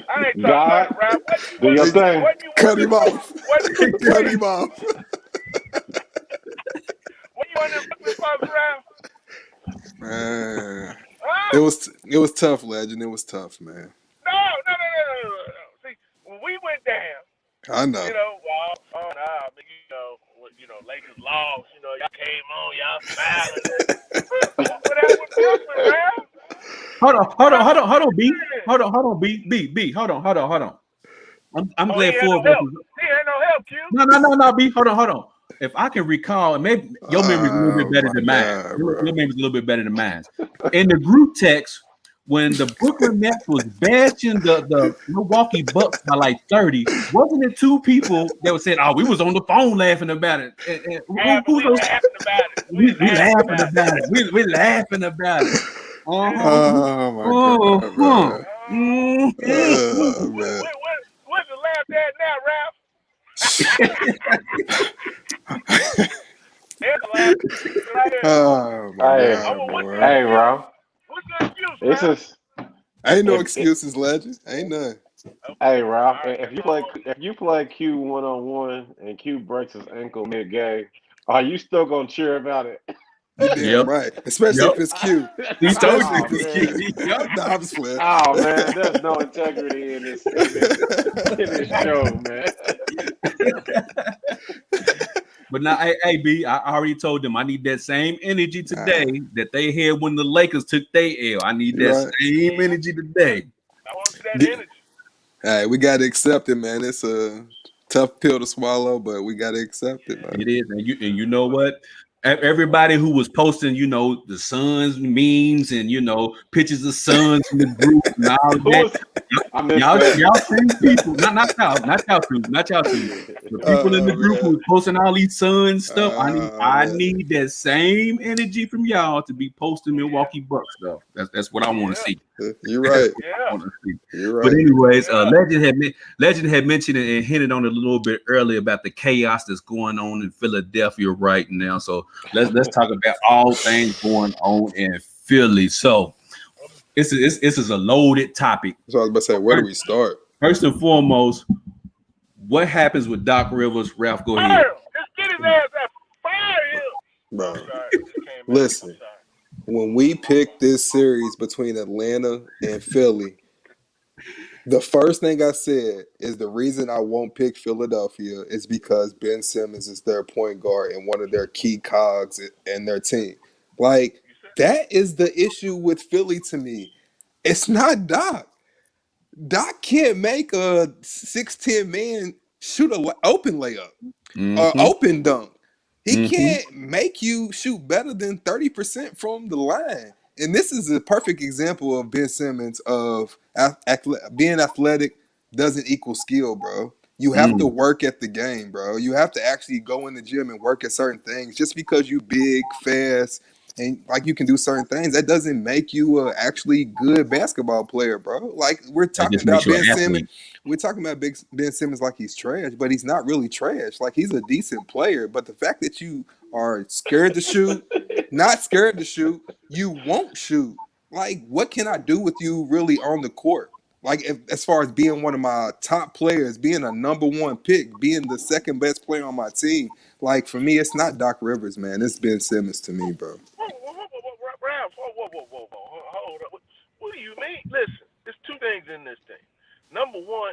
I ain't talking about it, Ralph. Do your thing. Cut him off. Cut him off. What you want to Brooklyn Bucks, Ralph? Man, it was tough, Legend. It was tough, man. No. See, when we went down, I know. Lakers lost. Y'all came on, y'all smiling. What with Brooklyn, Ralph? Hold on, B. Hold on, B. Hold on. I'm glad for He ain't no help, Q. No, B. Hold on. If I can recall, and maybe your memory's a little bit better than mine. Your memory's a little bit better than mine. In the group text, when the Brooklyn Nets was bashing the Milwaukee Bucks by like 30, wasn't it 2 people that were saying, "Oh, we was on the phone laughing about it"? We laughing about it. We laughing about it. Oh my God, bro. What's the laugh at now, Ralph? Oh my God, hey, bro. What's the excuse, This is ain't no excuses, Legend. Ain't none. Hey, Okay. Ralph, All right. if you play Q 1-on-1 and Q breaks his ankle mid game, are you still gonna cheer about it? You Yep. damn right. Especially Yep. if it's Q. He told Especially you. if Oh it's man, Q. Yep. Nah, I'm just playing. oh man, there's no integrity in this show, man. But now, hey, B, I already told them I need that same energy Nah, today that they had when the Lakers took their L. I need you're that right. same energy today. I want that Get, energy. hey, we got to accept it, man. It's a tough pill to swallow, but we got to accept it, man. It is, and you know what? Everybody who was posting, the Suns memes and pictures of Suns in the group and all of Who that. was? I missed Y'all, that. y'all same people, not y'all two. The people in the group who Man. was posting all these Suns stuff. I Man. need that same energy from y'all to be posting Milwaukee Bucks stuff. That's what I want to Yeah. see. You're That's right. what I Yeah. want to see. You're But right. anyways, Yeah. Legend had mentioned it and hinted on it a little bit earlier about the chaos that's going on in Philadelphia right now. So let's talk about all things going on in Philly. So this is a loaded topic. So I was about to say, where do we start? First and foremost, what happens with Doc Rivers? Ralph, go ahead. Fire him. Just get his ass out. Fire him. Bro, I'm sorry. It just came out. I'm listen, sorry. when we picked this series between Atlanta and Philly, the first thing I said is the reason I won't pick Philadelphia is because Ben Simmons is their point guard and one of their key cogs in their team. Like, You said that is the issue with Philly to me. It's not Doc. Doc can't make a 6'10" man shoot a open layup or Mm-hmm. open dunk. He Mm-hmm. can't make you shoot better than 30% from the line. And this is a perfect example of Ben Simmons of being athletic doesn't equal skill, bro. You have to Mm. work at the game, bro. You have to actually go in the gym and work at certain things. Just because you big, fast, and like you can do certain things, that doesn't make you a actually good basketball player, bro. Like we're That talking just makes about you an Ben Simmons. athlete. We're talking about Ben Simmons like he's trash, but he's not really trash. Like he's a decent player. But the fact that you are scared to shoot, not scared to shoot, you won't shoot. Like, what can I do with you really on the court? Like, as far as being one of my top players, being a number one pick, being the second best player on my team. Like, for me, it's not Doc Rivers, man. It's Ben Simmons to me, bro. Ralph. Whoa. Hold up. What do you mean? Listen, there's two things in this thing. Number one,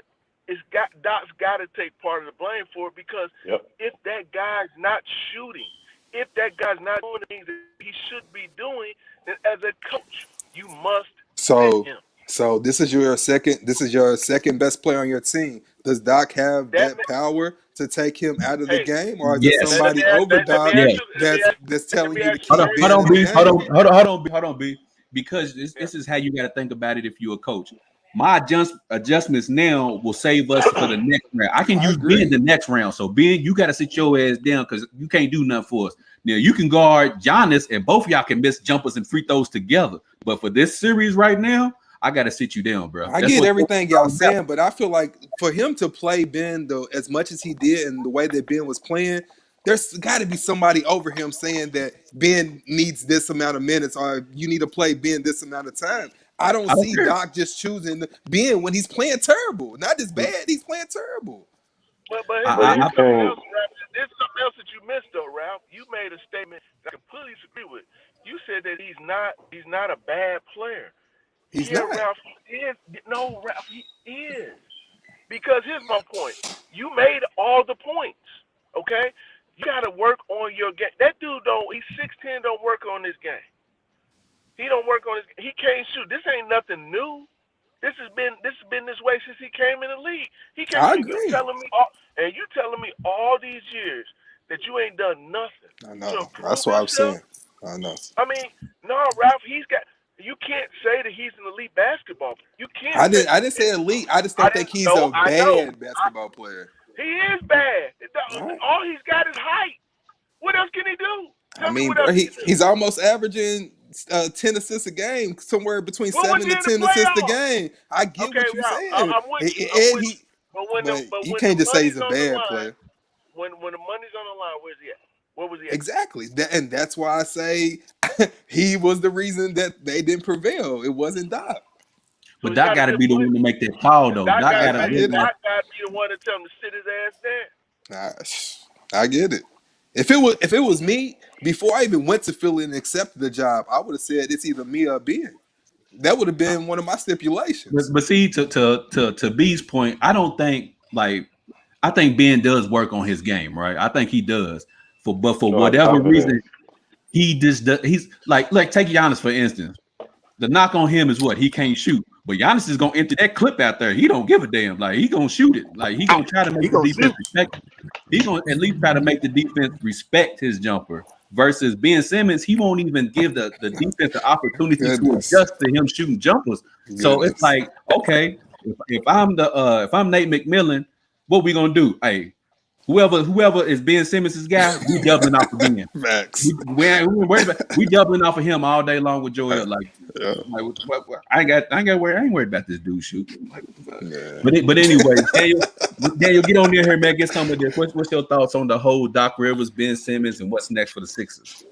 Doc's got to take part of the blame for it because Yep. if that guy's not shooting, if that guy's not doing the things that he should be doing, then as a coach, you must sit So, him. so this is your second. This is your second best player on your team. Does Doc have That that power to take him out of the hey, game, or is there Yes. let me somebody ask, over let me Doc ask Yes. you that's let telling me you to ask you Hold on, keep very hold Ben on, in the B. simple. game? Hold on, B. Because Yeah. this is how you got to think about it if you're a coach. My adjustments now will save us for the next round. I can I use Ben agree. the next round. So Ben, you got to sit your ass down because you can't do nothing for us. Now you can guard Giannis, and both of y'all can miss jumpers and free throws together. But for this series right now, I got to sit you down, bro. I That's get what. everything y'all saying, but I feel like for him to play Ben though as much as he did and the way that Ben was playing, there's got to be somebody over him saying that Ben needs this amount of minutes or you need to play Ben this amount of time. I don't I don't see care. Doc just choosing Ben when he's playing terrible. Not just bad, he's playing terrible. But But you here's something can't. else, Ralph. There's something else that you missed though, Ralph. You made a statement that I completely disagree with. You said that he's not a bad player. He's Yeah, not. Ralph, he is. No, Ralph, he is. Because here's my point. You made all the points. Okay? You gotta work on your game. That dude don't he's 6'10", don't work on this game. He don't work on his he can't shoot. This ain't nothing new. This has been this way since he came in the league. He came I and agree. you telling me all these years that you ain't done nothing I to know. That's improve what I'm yourself. saying. I know. I mean, no, Ralph, he's got. You can't say that he's an elite basketball player. You can't I say. didn't say elite. I just I don't think didn't he's know. a I know. bad basketball player. He is bad. All right. All he's got is height. What else can he do? I Tell me mean, what bro, else he can do. he's almost averaging 10 assists a game, somewhere between What was 7 he to in the 10 assists a playoffs? game. I get Okay, what you're Ralph, saying. I'm with you. I'm And with you. he, but But you when the can't just say he's money's a on the bad line, player. when the money's on the line, where's he at? Where was he at? Exactly. And that's why I say he was the reason that they didn't prevail. It wasn't Doc. But Doc got to be the one to make that call, though. Doc Doc got got to to. be the one to tell him to sit his ass down. I get it. If it was me, before I even went to Philly and accepted the job, I would have said it's either me or Ben. That would have been one of my stipulations. But see, to B's point, I don't think I think Ben does work on his game, right? I think he does. But for whatever reason, he just does. He's like take Giannis for instance. The knock on him is what he can't shoot. But Giannis is gonna empty that clip out there. He don't give a damn. Like he gonna shoot it. Like he gonna try to make the defense respect. He gonna at least try to make the defense respect his jumper. Versus Ben Simmons, he won't even give the defense the opportunity to adjust to him shooting jumpers. So it's like, okay, if I'm Nate McMillan, what we gonna do? Hey, whoever is Ben Simmons' guy, we doubling off of Ben. Max. We doubling off of him all day long with Joel. I ain't worried about this dude shooting. But anyway, Daniel, get on here, man. Get some of this. What's your thoughts on the whole Doc Rivers, Ben Simmons, and what's next for the Sixers?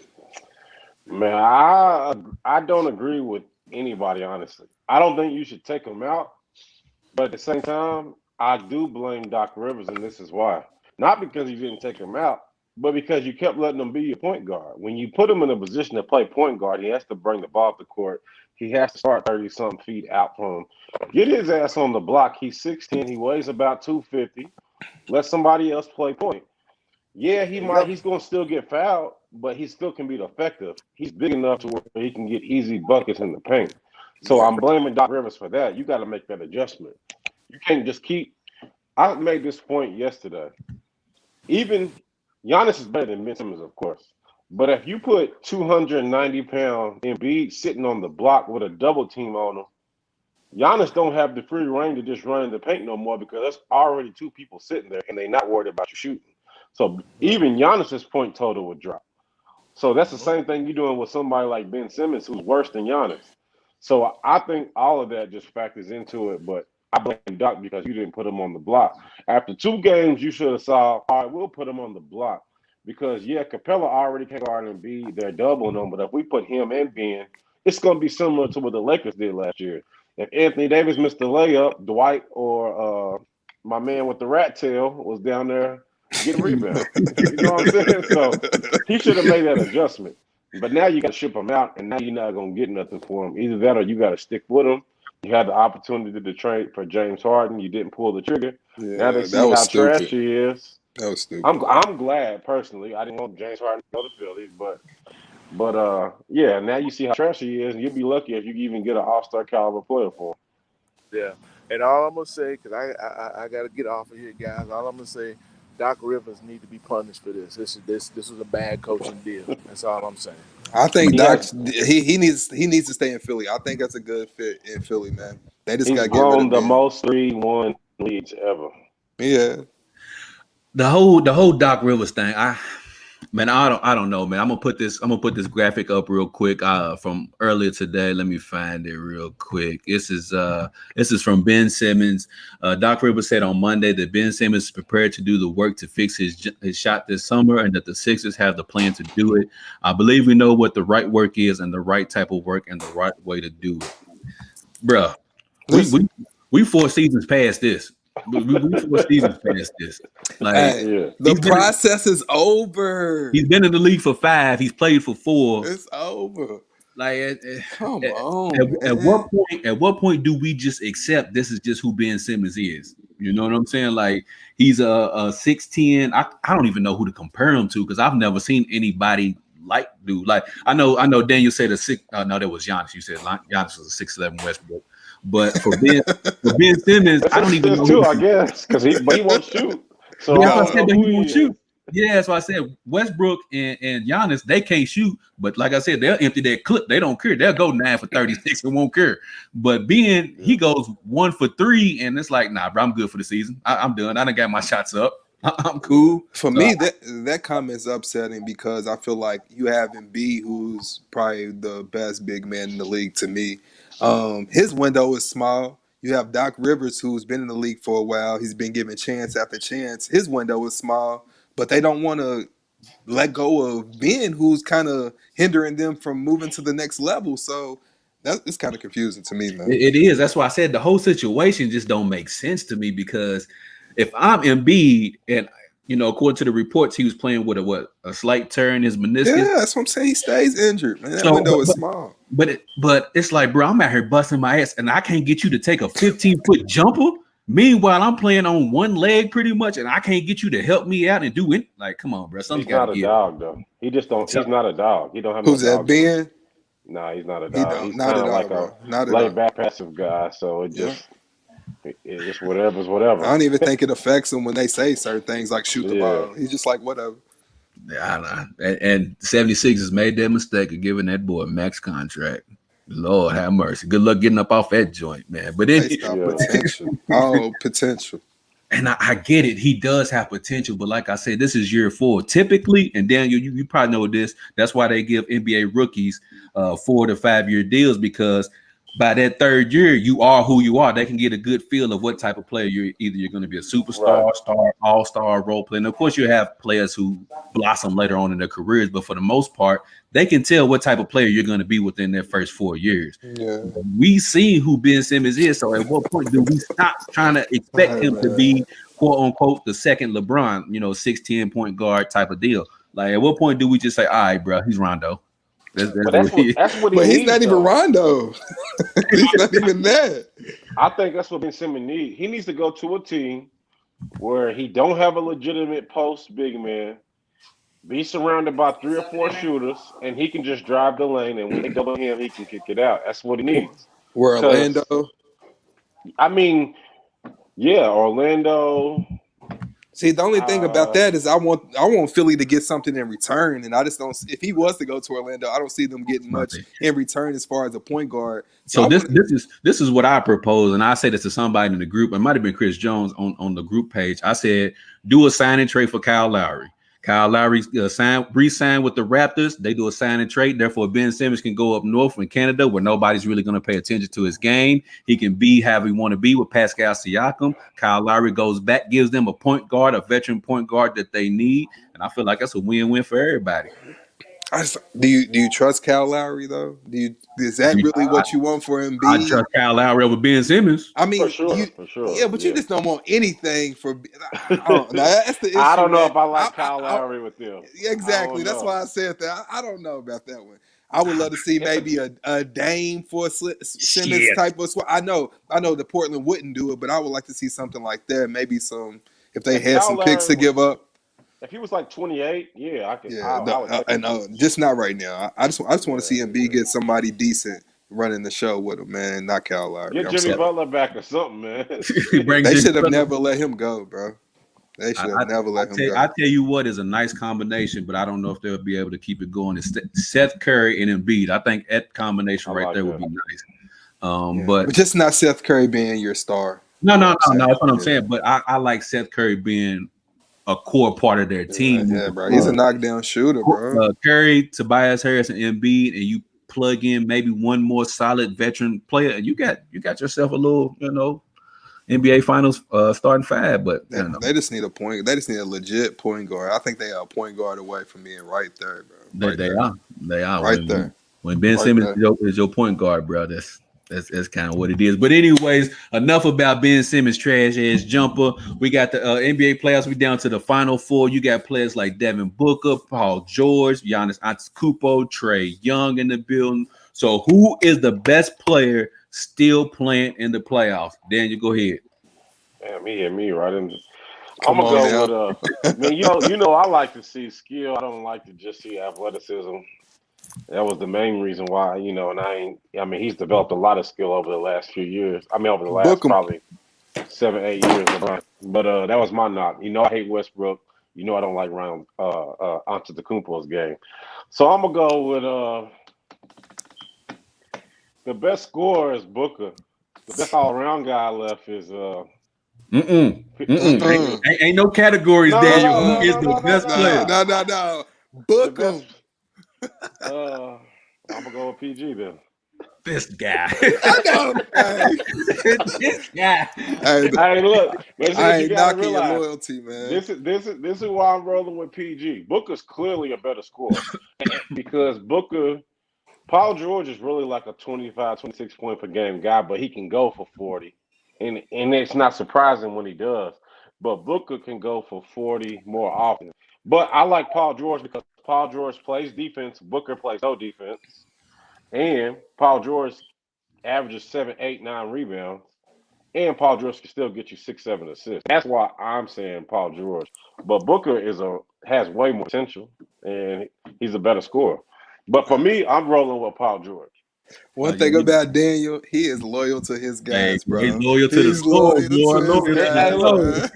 Man, I don't agree with anybody, honestly. I don't think you should take them out. But at the same time, I do blame Doc Rivers, and this is why. Not because he didn't take him out, but because you kept letting him be your point guard. When you put him in a position to play point guard, he has to bring the ball up the court. He has to start 30-something feet out from him. Get his ass on the block. He's 6'10". He weighs about 250. Let somebody else play point. Yeah, he's going to still get fouled, but he still can be effective. He's big enough to where he can get easy buckets in the paint. So I'm blaming Doc Rivers for that. You got to make that adjustment. You can't just keep – I made this point yesterday. Even Giannis is better than Ben Simmons, of course. But if you put 290-pound Embiid sitting on the block with a double team on him, Giannis don't have the free reign to just run in the paint no more because there's already two people sitting there and they're not worried about you shooting. So even Giannis's point total would drop. So that's the same thing you're doing with somebody like Ben Simmons who's worse than Giannis. So I think all of that just factors into it, but I blame Doc because you didn't put him on the block. After 2 games, you should have saw, all right, we'll put him on the block. Because, Capella already can't guard and B. They're doubling him. But if we put him and Ben, it's going to be similar to what the Lakers did last year. If Anthony Davis missed the layup, Dwight or my man with the rat tail was down there getting rebounds. You know what I'm saying? So he should have made that adjustment. But now you got to ship him out, and now you're not going to get nothing for him. Either that or you got to stick with him. You had the opportunity to trade for James Harden. You didn't pull the trigger. Now they see how trash he is. That was stupid. I'm glad personally. I didn't want James Harden to go to Philly, but now you see how trash he is, and you'll be lucky if you even get an All-Star caliber player for him. Yeah, and all I'm gonna say, because I gotta get off of here, guys. All I'm gonna say, Doc Rivers need to be punished for this. This was a bad coaching deal. That's all I'm saying. I think Doc he needs to stay in Philly. I think that's a good fit in Philly, man. They just got to get rid of him. the most 3-1 leads ever. Yeah. The whole Doc Rivers thing, I don't know, man. I'm gonna put this graphic up real quick from earlier today. Let me find it real quick. This is from Ben Simmons. Doc Rivers said on Monday that Ben Simmons is prepared to do the work to fix his shot this summer, and that the Sixers have the plan to do it. I believe we know what the right work is and the right type of work and the right way to do it, bruh. We 4 seasons past this. We 4 seasons past this. The process is over. He's been in the league for 5. He's played for 4. It's over. Come on. At what point do we just accept this is just who Ben Simmons is? You know what I'm saying? Like he's a 6'10". I don't even know who to compare him to because I've never seen anybody like dude. Like I know Daniel said a 6. No, that was Giannis. You said Giannis was a 6'11" Westbrook. But for Ben Simmons, I don't even know. Too, I guess, because he won't shoot. So yeah, I said that he won't shoot. Yeah, that's why I said Westbrook and Giannis, they can't shoot. But like I said, they'll empty that clip. They don't care. They'll go 9 for 36 and won't care. But Ben, he goes 1 for 3, and it's like, nah, bro, I'm good for the season. I'm done. I done got my shots up. I'm cool. For me, that comment's upsetting because I feel like you have Embiid, who's probably the best big man in the league to me. His window is small. You have Doc Rivers, who's been in the league for a while. He's been given chance after chance. His window is small, but they don't want to let go of Ben, who's kind of hindering them from moving to the next level. So It's kind of confusing to me, man. It is. That's why I said the whole situation just don't make sense to me, because if I'm Embiid and according to the reports, he was playing with a slight tear in his meniscus. Yeah, that's what I'm saying. He stays injured, man. That window is small. But it's like, bro, I'm out here busting my ass, and I can't get you to take a 15-foot jumper. Meanwhile, I'm playing on one leg pretty much, and I can't get you to help me out and do it. Like, come on, bro. He's not a dog, though. He just don't. He's not a dog. He don't have Who's no that, Ben? Nah, he's not a dog. He's not kind of at like all, a laid back, passive guy. So it just whatever's whatever. I don't even think it affects him when they say certain things like shoot the ball. He's just like, whatever. Yeah, and 76ers made that mistake of giving that boy a max contract. Lord have mercy. Good luck getting up off that joint, man. But potential. Oh, potential. And I get it. He does have potential, but like I said, this is year 4. Typically, and Daniel, you probably know this. That's why they give NBA rookies 4 to 5 year deals, because by that 3rd year, you are who you are. They can get a good feel of what type of player you're. Either you're going to be a superstar, star, all-star, role player. And of course, you have players who blossom later on in their careers, but for the most part, they can tell what type of player you're going to be within their first 4 years. Yeah. We see who Ben Simmons is. So at what point do we stop trying to expect him to be, quote unquote, the second LeBron, 6'10" point guard type of deal? Like, at what point do we just say, all right, bro, he's Rondo? That's what he but needs, he's not even Rondo. He's not even that. I think that's what Ben Simmons needs. He needs to go to a team where he don't have a legitimate post big man, be surrounded by 3 or 4 shooters, and he can just drive the lane, and when they double him, he can kick it out. That's what he needs. Where Orlando? I mean, yeah, Orlando. See, the only thing about that is I want Philly to get something in return, and I just don't. If he was to go to Orlando, I don't see them getting much in return as far as a point guard. So this is what I propose, and I say this to somebody in the group. It might have been Chris Jones on the group page. I said, do a sign and trade for Kyle Lowry. Kyle Lowry re-signed with the Raptors. They do a sign and trade. Therefore, Ben Simmons can go up north in Canada where nobody's really going to pay attention to his game. He can be however he want to be with Pascal Siakam. Kyle Lowry goes back, gives them a point guard, a veteran point guard that they need. And I feel like that's a win-win for everybody. Do you trust Kyle Lowry though? Is that really what you want for Embiid? I trust Kyle Lowry over Ben Simmons. I mean, for sure. Yeah, but you just don't want anything for. That's the issue. I don't know if I like Kyle Lowry with them. Exactly. That's why I said that. I don't know about that one. I would love to see maybe a Dame for Simmons type of squad. I know the Portland wouldn't do it, but I would like to see something like that. Maybe if they had some picks to give up. If he was like 28, yeah, I could. Yeah, just not right now. I just want to see Embiid get somebody decent running the show with him, man. Not Kyle Lowry. Get Jimmy Butler back or something, man. They should have never let him go, bro. They should have never let him go. I tell you what is a nice combination, but I don't know if they'll be able to keep it going. It's Seth Curry and Embiid. I think that combination right there would be nice. But just not Seth Curry being your star. No. That's what I'm saying. But I like Seth Curry being a core part of their team. Yeah, bro. He's a knockdown shooter, bro. Curry, Tobias Harris, and Embiid, and you plug in maybe one more solid veteran player, and you got yourself a little, NBA Finals starting 5. But they just need a point. They just need a legit point guard. I think they are a point guard away from being right there, bro. They are right there. When Ben Simmons is your point guard, bro, that's kind of what it is. But anyways, enough about Ben Simmons' trash ass jumper. We got the NBA playoffs. We down to the final 4. You got players like Devin Booker, Paul George, Giannis Antetokounmpo, Trae Young in the building. So who is the best player still playing in the playoffs? Daniel, go ahead. Damn, he hit me right in. I'm gonna go with I like to see skill. I don't like to just see athleticism. That was the main reason why, he's developed a lot of skill over the last few years. Over the last probably 7-8 years. But that was my knock. I hate Westbrook. I don't like Ryan Antetokounmpo's game. So I'm going to go with the best scorer is Booker. The best all-around guy left is Ain't no categories, Daniel. Who is the best player? No. Booker. I'm gonna go with PG then. This guy. I know. This guy. Hey, look. I ain't knocking your loyalty, man. This is why I'm rolling with PG. Booker's clearly a better scorer because Booker Paul George is really like a 25, 26 point per game guy, but he can go for 40. And it's not surprising when he does. But Booker can go for 40 more often. But I like Paul George because Paul George plays defense, Booker plays no defense. And Paul George averages 7, 8, 9 rebounds. And Paul George can still get you 6, 7 assists. That's why I'm saying Paul George. But Booker has way more potential, and he's a better scorer. But for me, I'm rolling with Paul George. One thing about Daniel, he is loyal to his guys, bro. He's loyal to He's the soul, loyal boy. to his guys, Hey, look,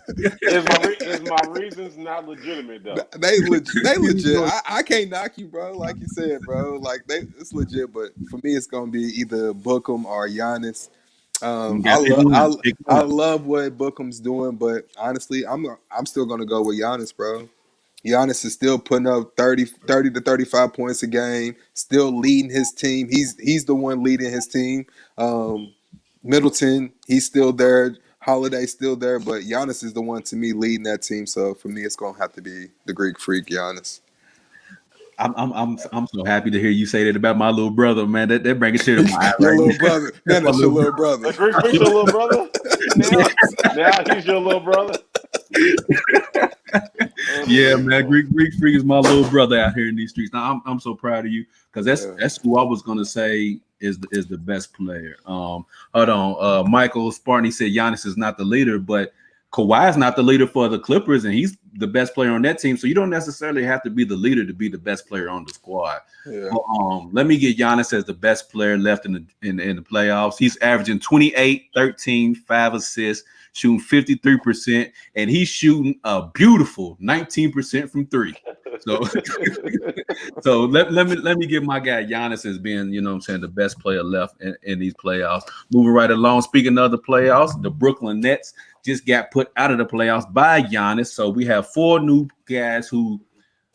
bro. is my reasons not legitimate though? They legit. I can't knock you, bro. Like you said, bro. Like it's legit. But for me, it's gonna be either Bookham or Giannis. I love what Bookham's doing, but honestly, I'm still gonna go with Giannis, bro. Giannis is still putting up 30 to 35 points a game, still leading his team. He's the one leading his team. Middleton, he's still there. Holiday's still there, but Giannis is the one to me leading that team. So for me, it's gonna have to be the Greek freak, Giannis. I'm so happy to hear you say that about my little brother, man. That brings a tear to my eye. Your right little brother, man, that's your little brother. The Greek freak's your little brother. Now he's your little brother. Yeah, man. Greek freak is my little brother out here in these streets. Now I'm so proud of you because that's who I was gonna say is the best player. Hold on. Michael Spartany said Giannis is not the leader, but Kawhi is not the leader for the Clippers, and he's the best player on that team. So you don't necessarily have to be the leader to be the best player on the squad. Yeah. Let me get Giannis as the best player left in the playoffs. He's averaging 28, 13, 5 assists, shooting 53%, and he's shooting a beautiful 19% from 3. So let me give my guy Giannis as being, you know what I'm saying, the best player left in these playoffs. Moving right along, speaking of the playoffs, the Brooklyn Nets just got put out of the playoffs by Giannis. So we have 4 new guys who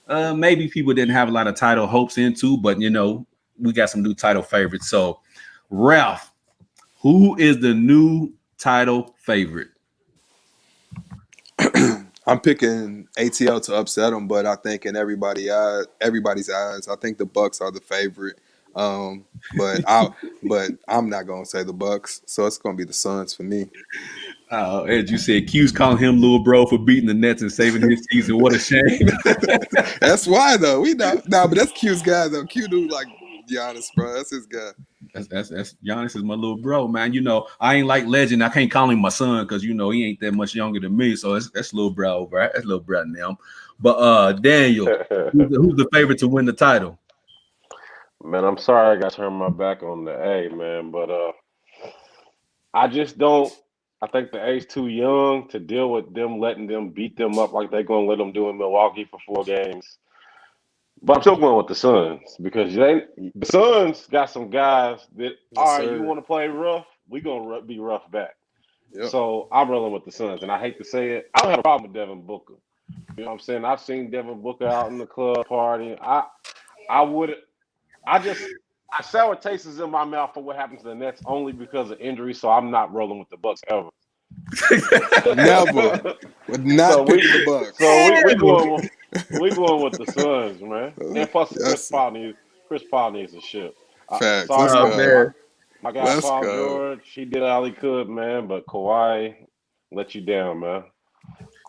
maybe people didn't have a lot of title hopes into, but, you know, we got some new title favorites. So, Ralph, who is the new title favorite? I'm picking ATL to upset them, but I think in everybody's eyes, I think the Bucks are the favorite. But I'm not gonna say the Bucks, so it's gonna be the Suns for me. As you said, Q's calling him little bro for beating the Nets and saving his season. What a shame. That's why though. We know. Nah, but that's Q's guy though. Q do like Giannis, bro. That's his guy. That's Giannis is my little bro, man. You know, I ain't like legend. I can't call him my son because you know he ain't that much younger than me. So that's little bro, right? That's little bro now. But Daniel, who's the favorite to win the title? Man, I'm sorry I got to turn my back on the A, man, but I just don't. I think the A's too young to deal with them letting them beat them up like they're gonna let them do in Milwaukee for 4 games. But I'm still going with the Suns because the Suns got some guys that, all right, you want to play rough? We're going to be rough back. Yep. So I'm rolling with the Suns. And I hate to say it, I don't have a problem with Devin Booker. You know what I'm saying? I've seen Devin Booker out in the club partying. I sour tastes in my mouth for what happens to the Nets only because of injury, so I'm not rolling with the Bucks ever. Never. Would not pick the Bucks. So we going with the Suns, man. And plus Chris Paul needs a ship. Facts. Sorry, my guy Paul George, he did all he could, man, but Kawhi let you down, man.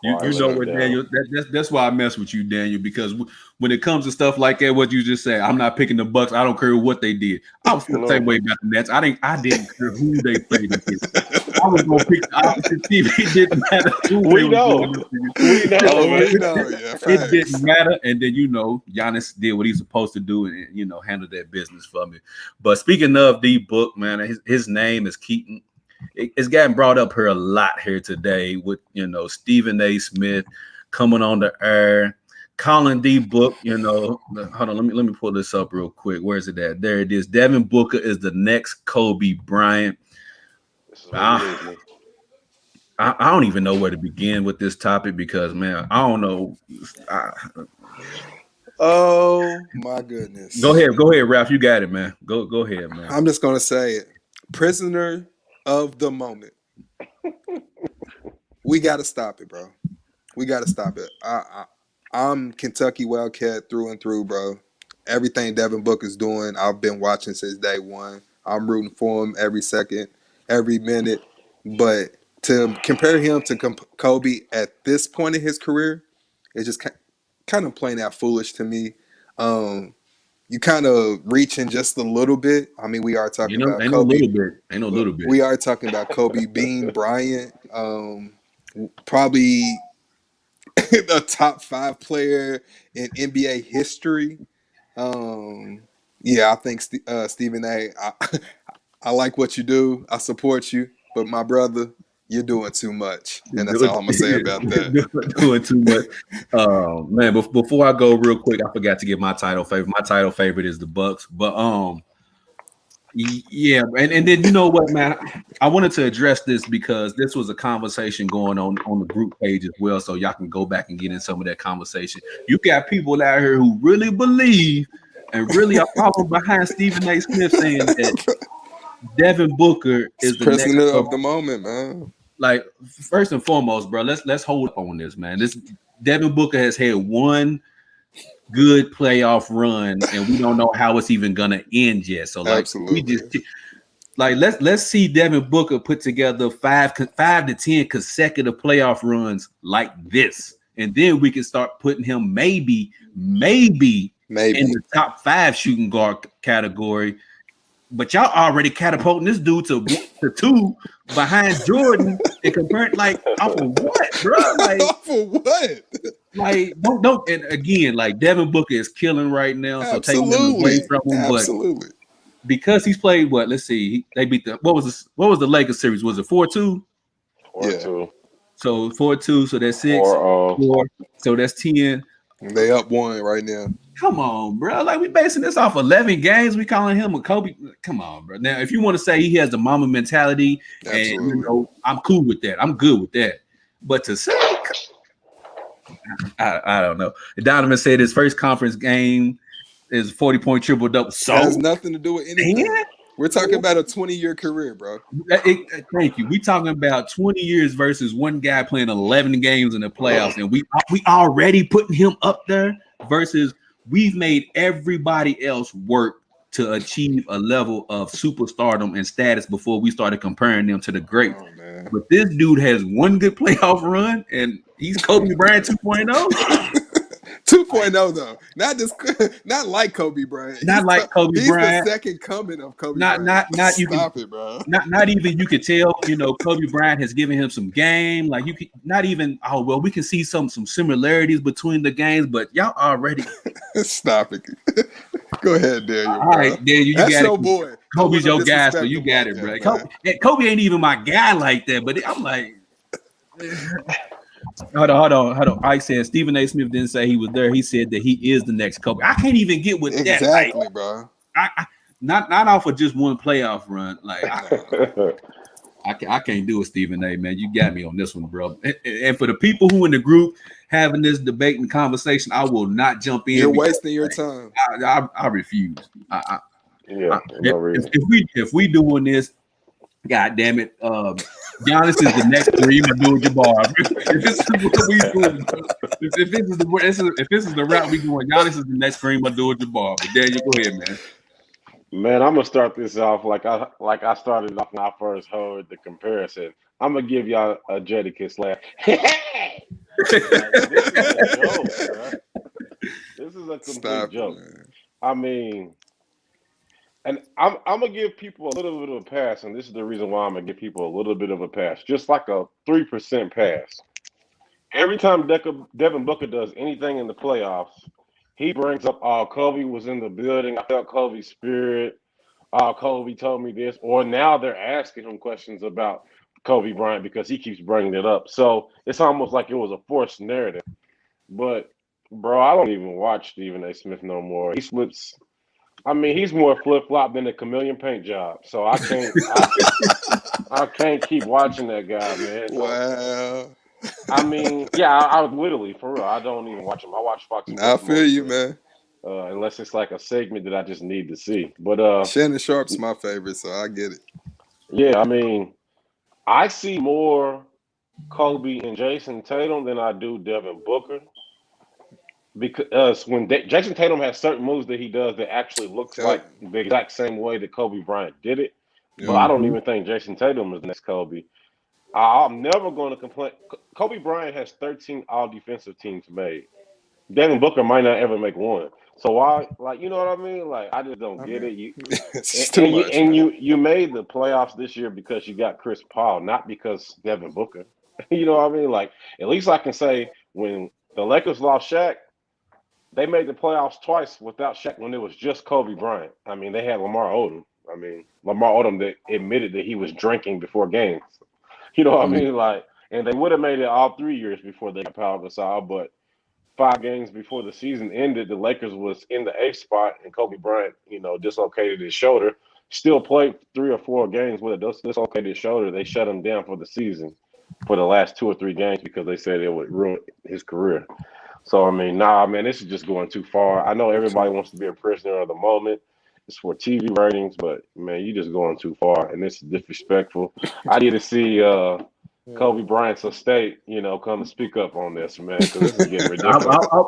You know what, Daniel? That's why I mess with you, Daniel, because when it comes to stuff like that, what you just said, I'm not picking the Bucks. I don't care what they did. I was the same way about the Nets. I didn't care who they played against. I was gonna pick the opposite team. It didn't matter who we know. Yeah, it didn't matter. And then Giannis did what he's supposed to do and handled that business for me. But speaking of D-Book, man, his name is Keaton. It's gotten brought up here a lot here today with Stephen A. Smith coming on the air, calling D-Book. Hold on, let me pull this up real quick. Where is it at? There it is. Devin Booker is the next Kobe Bryant. I don't even know where to begin with this topic because, man, I don't know. Oh my goodness! Go ahead, Ralph. You got it, man. Go ahead, man. I'm just gonna say it. Prisoner of the moment. We got to stop it, bro. We got to stop it. I'm Kentucky Wildcat through and through, bro. everything Devin Booker's doing, I've been watching since day one. I'm rooting for him every second, every minute. But to compare him to Kobe at this point in his career, it's just kind of plain out foolish to me. You kind of reaching just a little bit. I mean, we are talking about Ain't no Kobe. little bit. Ain't no little bit. We are talking about Kobe Bean Bryant, probably a top 5 player in NBA history. Yeah, I think Stephen A. I like what you do. I support you, but my brother, you're doing too much, and that's all I'm gonna say about that. Doing too much. Man, before I go real quick, I forgot to give my title favorite. My title favorite is the Bucks, but yeah, and then you know what, man, I wanted to address this because this was a conversation going on the group page as well, so y'all can go back and get in some of that conversation. You got people out here who really believe and really are following behind Stephen A. Smith saying that Devin Booker is the next President of Kobe. the moment, man. Like, first and foremost, bro, let's hold up on this, man. This Devin Booker has had one good playoff run, and we don't know how it's even gonna end yet. So, like, we just like let's see Devin Booker put together five to 10 consecutive playoff runs like this, and then we can start putting him maybe in the top 5 shooting guard category. But y'all already catapulting this dude to 2 behind Jordan and comparing, like, off of what, bro? Like, off of what? Like, don't. And again, like, Devin Booker is killing right now, so taking him away from him. Absolutely. But because he's played what? Let's see. They beat the what was the Lakers series? Was it 4-2? 4-2. So 4-2. So that's 6. 4. So that's 10. They up 1 right now. Come on, bro. Like, we basing this off 11 games. We calling him a Kobe. Come on, bro. Now, if you want to say he has the mama mentality, and you know, I'm cool with that. I'm good with that. But to say, I don't know. Donovan said his first conference game is 40-point triple double. So it has nothing to do with anything. We're talking about a 20-year career, bro. Thank you. We talking about 20 years versus one guy playing 11 games in the playoffs, and we already putting him up there versus we've made everybody else work to achieve a level of superstardom and status before we started comparing them to the greats. Oh, but this dude has one good playoff run, and he's Kobe Bryant 2.0. 2.0 though, not like Kobe Bryant. Not like Kobe Bryant. He's the second coming of Kobe Bryant. Not you stop it, bro. Not even you could tell. You know, Kobe Bryant has given him some game. Like, you could not even. Oh well, we can see some similarities between the games, but y'all already stop it. Go ahead, Daniel. All right, Daniel, that's got your it. Boy. Kobe's your guy, so you got it, bro. Kobe ain't even my guy like that, but I'm like. Hold on. Ike said Stephen A. Smith didn't say he was there. He said that he is the next Kobe. I can't even get with that. Exactly, bro. I not off of just one playoff run. Like, I can't do it, Stephen A. Man, you got me on this one, bro. And for the people who in the group having this debate and conversation, I will not jump in. You're wasting your time. I refuse. If we doing this, God damn it, Giannis is the next Kareem Abdul-Jabbar. If this is what we doing, if this is the route we going, Giannis is the next Kareem Abdul-Jabbar. But Daniel, go ahead, man. Man, I'm gonna start this off like I started off when I first heard the comparison. I'm gonna give y'all a Jadakiss laugh. This is a joke, bro. This is a complete joke. Man. I mean. And I'm gonna give people a little bit of a pass, and this is the reason why I'm gonna give people a little bit of a pass, just like a 3% pass. Every time Devin Booker does anything in the playoffs, he brings up, "Oh, Kobe was in the building. I felt Kobe's spirit. Oh, Kobe told me this." Or now they're asking him questions about Kobe Bryant because he keeps bringing it up. So it's almost like it was a forced narrative. But bro, I don't even watch Stephen A. Smith no more. He slips. I mean, he's more flip-flop than a chameleon paint job. So I can't keep watching that guy, man. Wow. I mean, yeah, I would literally, for real, I don't even watch him. I watch Fox Sports. I feel you, man. Unless it's like a segment that I just need to see. But Shannon Sharp's my favorite, so I get it. Yeah, I mean, I see more Kobe and Jason Tatum than I do Devin Booker. because when Jason Tatum has certain moves that he does that actually looks Yep. like the exact same way that Kobe Bryant did it. Yep. But I don't even think Jason Tatum is next Kobe. I'm never going to complain. Kobe Bryant has 13 all defensive teams made. Devin Booker might not ever make one. So why, like, you know what I mean? Like, I just don't get it. It's too much. You made the playoffs this year because you got Chris Paul, not because Devin Booker. You know what I mean? Like, at least I can say when the Lakers lost Shaq, they made the playoffs twice without Shaq when it was just Kobe Bryant. I mean, they had Lamar Odom. I mean, Lamar Odom that admitted that he was drinking before games. You know what I mean? Like, and they would have made it all 3 years before they got Pau Gasol, but 5 games before the season ended, the Lakers was in the 8th spot, and Kobe Bryant, dislocated his shoulder. Still played 3 or 4 games with a dislocated shoulder. They shut him down for the season for the last 2 or 3 games because they said it would ruin his career. So, I mean, man, this is just going too far. I know everybody wants to be a prisoner of the moment. It's for TV ratings, but, man, you're just going too far, and this is disrespectful. I need to see Kobe Bryant's estate, come and speak up on this, man, because this is getting ridiculous.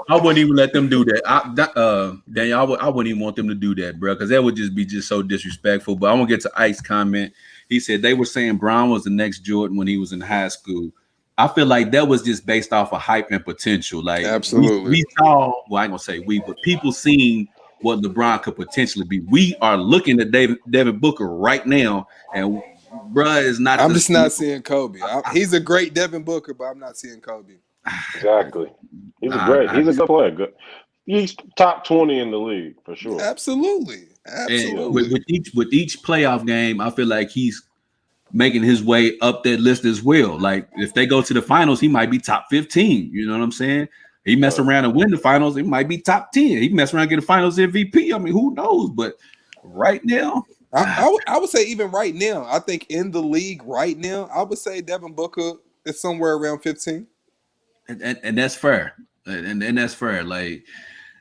I wouldn't even let them do that. Daniel, I wouldn't even want them to do that, bro, because that would just be so disrespectful. But I want to get to Ike's comment. He said they were saying Brown was the next Jordan when he was in high school. I feel like that was just based off of hype and potential. Like, absolutely, we saw. Well, I ain't gonna say we, but people seen what LeBron could potentially be. We are looking at Devin Booker right now, and bruh is not. I'm just not seeing Kobe. He's a great Devin Booker, but I'm not seeing Kobe. Exactly. He's great. He's a good player. Good. He's top 20 in the league for sure. Absolutely. And with each playoff game, I feel like he's making his way up that list as well. Like, if they go to the finals, he might be top 15. You know what I'm saying? He mess around and win the finals, it might be top 10. He mess around and get a finals MVP. I mean, who knows? But right now, I would say even right now, I think in the league right now, I would say Devin Booker is somewhere around 15. And that's fair. And that's fair. Like,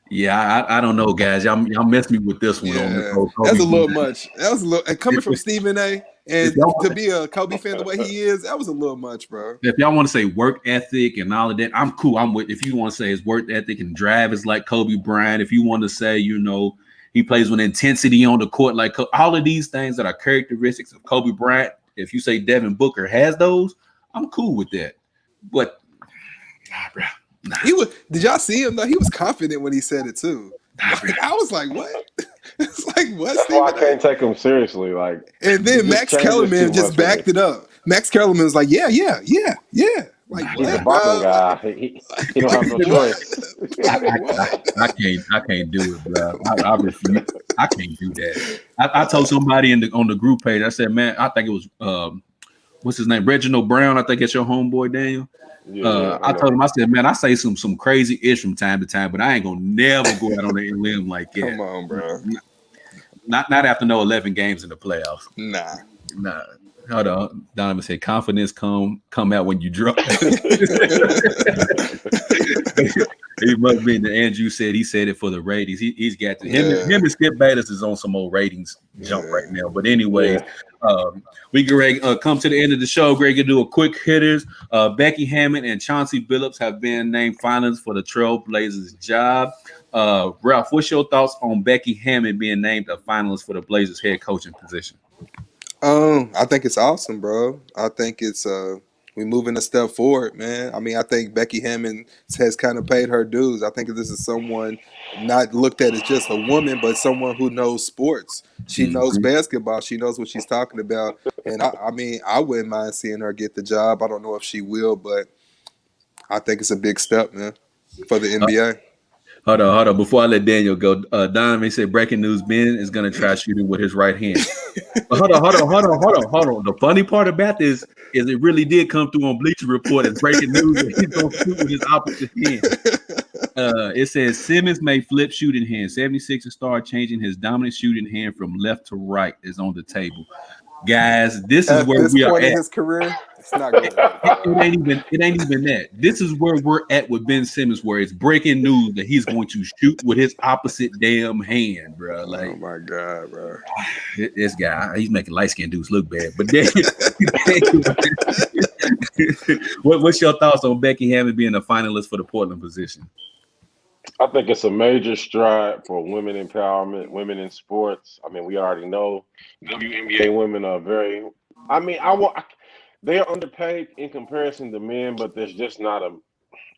yeah, I don't know, guys. Y'all messed me with this one. Yeah, that's a little much. That was a little, and coming from Stephen A. And to be a Kobe fan the way he is, that was a little much, bro. If y'all want to say work ethic and all of that, I'm cool. I'm with. If you want to say his work ethic and drive is like Kobe Bryant, if you want to say, he plays with intensity on the court, like all of these things that are characteristics of Kobe Bryant. If you say Devin Booker has those, I'm cool with that. But nah, bro. Nah. Did y'all see him though? He was confident when he said it too. I was like, what? It's like, what? That's why I can't take him seriously. Like, and then Max Kellerman just backed it up. Max Kellerman was like, yeah. Like, he's a Boston guy. He don't have no choice. I can't do it, bro. I refuse. I can't do that. I told somebody on the group page. I said, man, I think it was what's his name, Reginald Brown. I think it's your homeboy, Daniel. Yeah, I told him, I said, man, I say some crazy ish from time to time, but I ain't gonna never go out on a limb like that. Come on, bro. Not after no 11 games in the playoffs. Nah. Hold on. Donovan said, confidence come out when you drop. He must be. The Andrew said he said it for the ratings. He's got to him and Skip Bayless is on some old ratings jump right now. But anyways, we can come to the end of the show. Greg, can do a quick hitters. Becky Hammond and Chauncey Billups have been named finalists for the Trailblazers job. Ralph, what's your thoughts on Becky Hammond being named a finalist for the Blazers head coaching position? I think it's awesome, bro. I think it's we're moving a step forward, man. I mean, I think Becky Hammond has kind of paid her dues. I think this is someone not looked at as just a woman, but someone who knows sports. She knows basketball. She knows what she's talking about. And I mean, I wouldn't mind seeing her get the job. I don't know if she will, but I think it's a big step, man, for the NBA. Hold on. Before I let Daniel go, Donovan said breaking news: Ben is going to try shooting with his right hand. But hold on. The funny part about this is it really did come through on Bleacher Report as breaking news that he's going to shoot with his opposite hand. It says Simmons may flip shooting hand. 76ers star changing his dominant shooting hand from left to right is on the table. Guys, this is where we are at. In his career, it's not good. It ain't even that. This is where we're at with Ben Simmons, where it's breaking news that he's going to shoot with his opposite damn hand, bro. Like, oh my god, bro. This guy, he's making light-skinned dudes look bad. But then, what's your thoughts on Becky Hammond being a finalist for the Portland position? I think it's a major stride for women empowerment, women in sports. I mean, we already know WNBA women are very. I mean, they are underpaid in comparison to men, but there's just not a.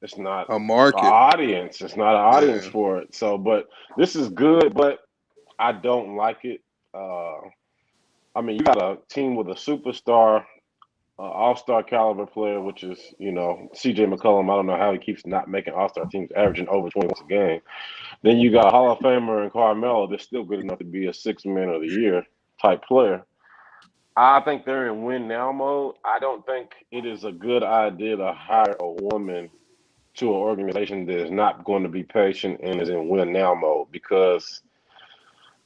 It's not A an market. audience. It's not an audience Yeah. for it. So, but this is good, but I don't like it. Uh, I mean, you got a team with a superstar, all-star caliber player, which is C.J. McCollum. I don't know how he keeps not making all-star teams, averaging over 20 points a game. Then you got a Hall of Famer in Carmelo that's still good enough to be a six-man of the year type player. I think they're in win now mode. I don't think it is a good idea to hire a woman to an organization that is not going to be patient and is in win now mode, because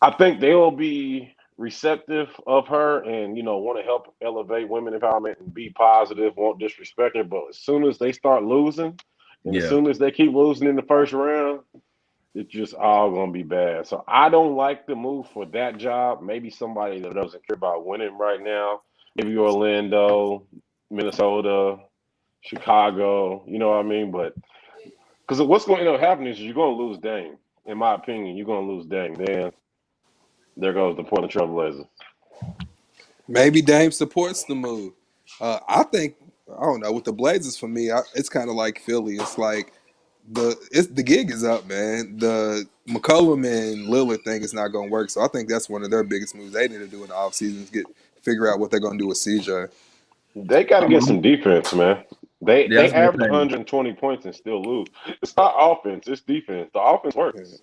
I think they will be receptive of her and want to help elevate women empowerment and be positive, won't disrespect her. But as soon as they start losing, and as Yeah. soon as they keep losing in the first round, it's just all gonna be bad. So I don't like the move for that job. Maybe somebody that doesn't care about winning right now. Maybe Orlando, Minnesota, Chicago. You know what I mean? But because what's going to end up happening is you're going to lose Dame. In my opinion, you're going to lose Dame. Then there goes the Portland Trailblazers. Maybe Dame supports the move. I think I don't know with the Blazers. For me, it's kind of like Philly. It's like the gig is up, man. The McCollum and Lillard thing is not going to work. So I think that's one of their biggest moves they need to do in the offseason is figure out what they're going to do with CJ. They got to get some defense, man. Yeah, They that's what average I'm saying. 120 points and still lose. It's not offense, it's defense. The offense works.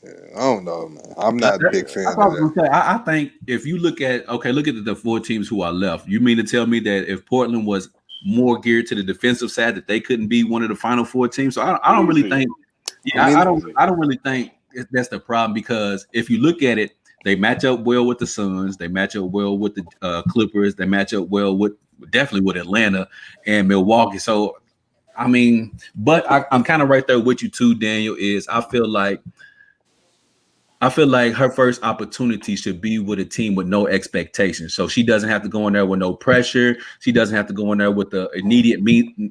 Yeah, I don't know, man. I'm That- not a that- big That's fan what I of was that. gonna say. I think if you look at the four teams who are left. You mean to tell me that if Portland was more geared to the defensive side, that they couldn't be one of the final four teams? So I don't really Easy. think. I Yeah, mean, I don't really think that's the problem, because if you look at it, they match up well with the Suns. They match up well with the Clippers. They match up well with definitely with Atlanta and Milwaukee. So I mean, but I'm kind of right there with you too, Daniel. I feel like her first opportunity should be with a team with no expectations. So she doesn't have to go in there with no pressure. She doesn't have to go in there with the immediate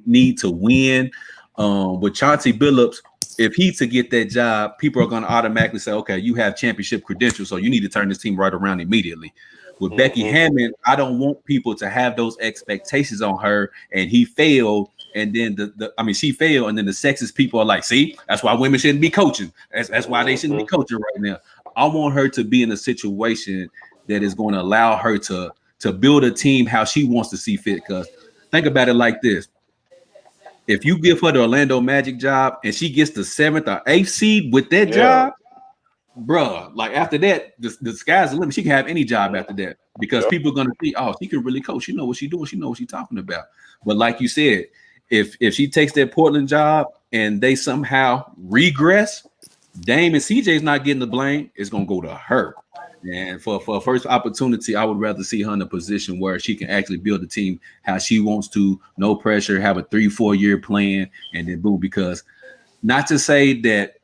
need to win. With Chauncey Billups, if he to get that job, people are going to automatically say, okay, you have championship credentials, so you need to turn this team right around immediately. With Becky Mm-hmm. Hammond, I don't want people to have those expectations on her, and he failed. And then she failed, and then the sexist people are like, see, that's why women shouldn't be coaching. That's why they shouldn't be Mm-hmm. coaching right now. I want her to be in a situation that is going to allow her to build a team how she wants to see fit. Because think about it like this: if you give her the Orlando Magic job and she gets the 7th or 8th seed with that Yeah. job, bruh, like after that, the sky's the limit. She can have any job after Mm-hmm. that, because Yep. people are gonna see, oh, she can really coach. She know what she's doing. She know what she's talking about. But like you said, if she takes that Portland job and they somehow regress, Dame and CJ's not getting the blame. It's gonna go to her. And for a first opportunity, I would rather see her in a position where she can actually build a team how she wants to, no pressure, have a 3-4 year plan, and then boom. Because not to say that,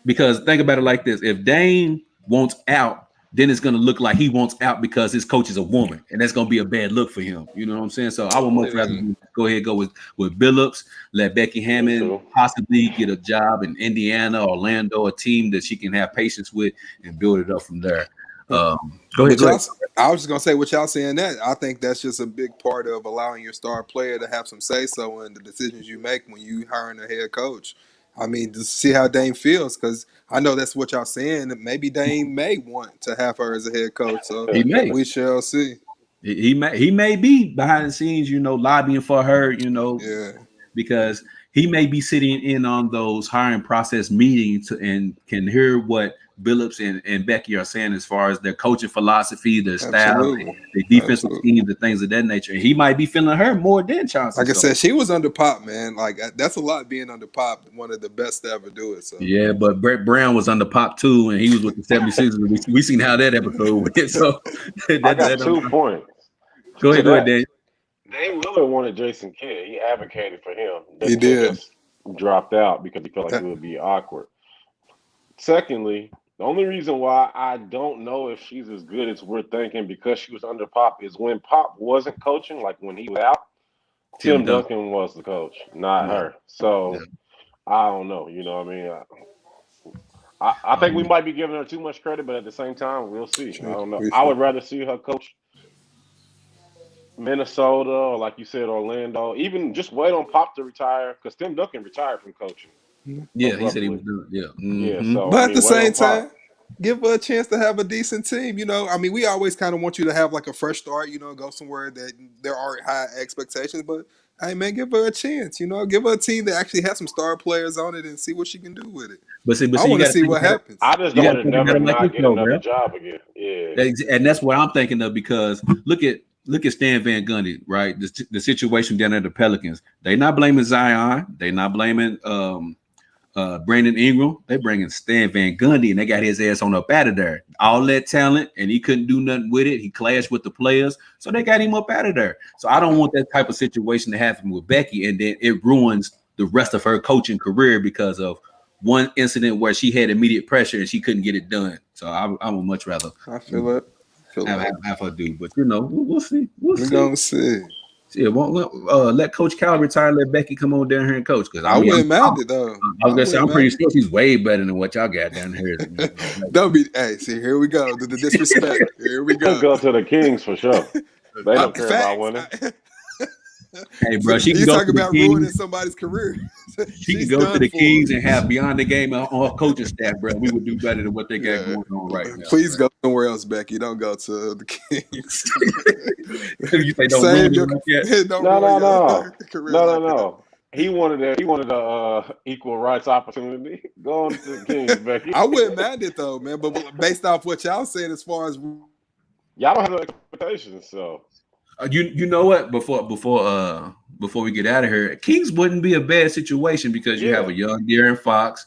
because think about it like this: if Dame wants out, then it's going to look like he wants out because his coach is a woman, and that's going to be a bad look for him. You know what I'm saying? So I would much rather yeah. go with Billups, let Becky Me Hammond too. possibly get a job in Indiana, Orlando, a team that she can have patience with, and build it up from there. Go ahead, But go y'all, ahead. I was just gonna say what y'all saying that I think that's just a big part of allowing your star player to have some say so in the decisions you make when you hiring a head coach. I mean, to see how Dame feels, because I know that's what y'all saying. That maybe Dame may want to have her as a head coach, so He may. we shall see. He may be behind the scenes, lobbying for her, Yeah, because he may be sitting in on those hiring process meetings and can hear what Billups and Becky are saying as far as their coaching philosophy, their style, absolutely, their defensive absolutely. schemes, and things of that nature. And he might be feeling her more than Chauncey. Like I So said, she was under Pop, man. Like that's a lot being under Pop. One of the best to ever do it. So yeah, but Brett Brown was under Pop too, and he was with the 76ers. We seen how that episode went. So I got 2 points go to ahead, that. Dan. Dame Lillard wanted Jason Kidd. He advocated for him. he Jason Kidd did. just dropped out because he felt like it That, would be awkward. Secondly, the only reason why I don't know if she's as good as we're thinking because she was under Pop is when Pop wasn't coaching, like when he was out, Tim Tim Duncan. Duncan was the coach, not Yeah, her. yeah. So I don't know. You know what I mean? I think we might be giving her too much credit, but at the same time, we'll see. I don't know. I would rather see her coach Minnesota or, like you said, Orlando. Even just wait on Pop to retire because Tim Duncan retired from coaching. Yeah, he said he was doing. Yeah, yeah. So But I at mean, the wait same on Pop. time, give her a chance to have a decent team. You know, I mean, we always kind of want you to have like a fresh start. You know, go somewhere that there aren't high expectations. But hey, man, give her a chance. You know, give her a team that actually has some star players on it and see what she can do with it. but see, I you want to got to see think what about it. happens. I just You don't got want to to think about never it like this, not get though, another bro. job again. Yeah. And that's what I'm thinking of because look at Stan Van Gundy, right? The situation down at the Pelicans. They not blaming Zion. They not blaming Brandon Ingram. They bringing Stan Van Gundy, and they got his ass on up out of there. All that talent, and he couldn't do nothing with it. He clashed with the players, so they got him up out of there. So I don't want that type of situation to happen with Becky, and then it ruins the rest of her coaching career because of one incident where she had immediate pressure and she couldn't get it done. So I would much rather I feel it. have her do. But you know, we'll see. We'll We're see. gonna see. Yeah, let Coach Cal retire. Let Becky come on down here and coach. Because I wouldn't mind it though. I was gonna say I'm pretty sure she's way better than what y'all got down here. Don't be. Hey, see, here we go. The disrespect. Here we Let's go. go to the Kings for sure. They don't care about winning. Hey, bro, she can You go talking to the about ruining Kings. somebody's career? She can go to the Kings and have beyond the game on her coaching staff, bro. We would do better than what they got going on right now. Please go somewhere else, Becky. Don't go to the Kings. You say don't Save ruin your, it like don't ruin your career like that. No. He wanted a equal rights opportunity. Go on to the Kings, Becky. I wouldn't mind it though, man. But based off what y'all saying, as far as y'all don't have no expectations, so you know what? Before we get out of here, Kings wouldn't be a bad situation because you have a young De'Aaron Fox.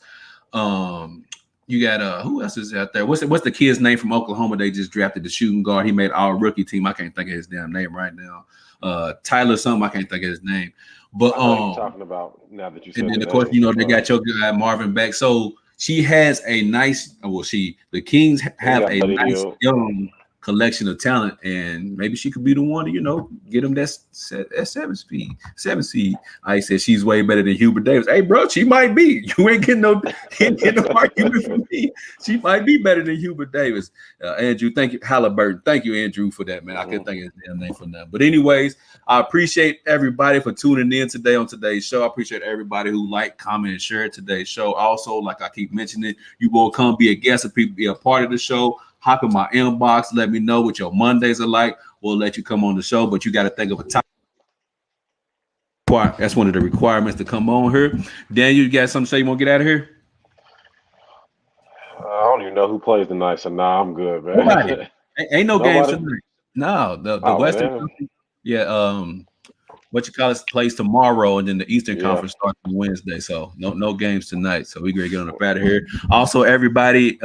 You got who else is out there? What's the kid's name from Oklahoma? They just drafted the shooting guard. He made all rookie team. I can't think of his damn name right now. Tyler something. I can't think of his name. But I know you're talking about now that you said. And then of course, you know, they got your guy Marvin back. So she has a nice. The Kings have a nice young collection of talent, and maybe she could be the one to, you know, get them that 7 seed. I said she's way better than Hubert Davis. Hey, bro, she might be. You ain't getting no argument from me. She might be better than Hubert Davis. Andrew, thank you, Halliburton. Thank you, Andrew, for that, man. I couldn't think of his damn name for that. But anyways, I appreciate everybody for tuning in today on today's show. I appreciate everybody who liked, comment, and shared today's show. Also, like I keep mentioning, you will come be a guest, or be a part of the show. Hop in my inbox. Let me know what your Mondays are like. We'll let you come on the show, but you got to think of a topic. That's one of the requirements to come on here. Daniel, you got something to say? You want to get out of here? I don't even know who plays tonight, so nah, I'm good, man. Ain't no games tonight. No, the Western. Man. Yeah. What you call it plays tomorrow, and then the Eastern Conference starts on Wednesday. So no games tonight. So we gonna get on up out of here. Also, everybody,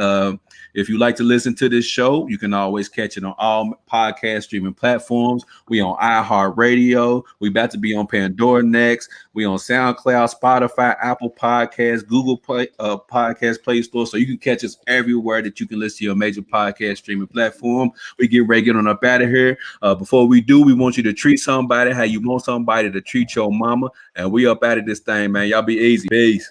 if you like to listen to this show, you can always catch it on all podcast streaming platforms. We on iHeartRadio. We about to be on Pandora next. We on SoundCloud, Spotify, Apple Podcasts, Google Play Podcast Play Store. So you can catch us everywhere that you can listen to your major podcast streaming platform. We get ready to get on up out of here. Before we do, we want you to treat somebody how you want somebody to treat your mama. And we up out of this thing, man. Y'all be easy. Peace.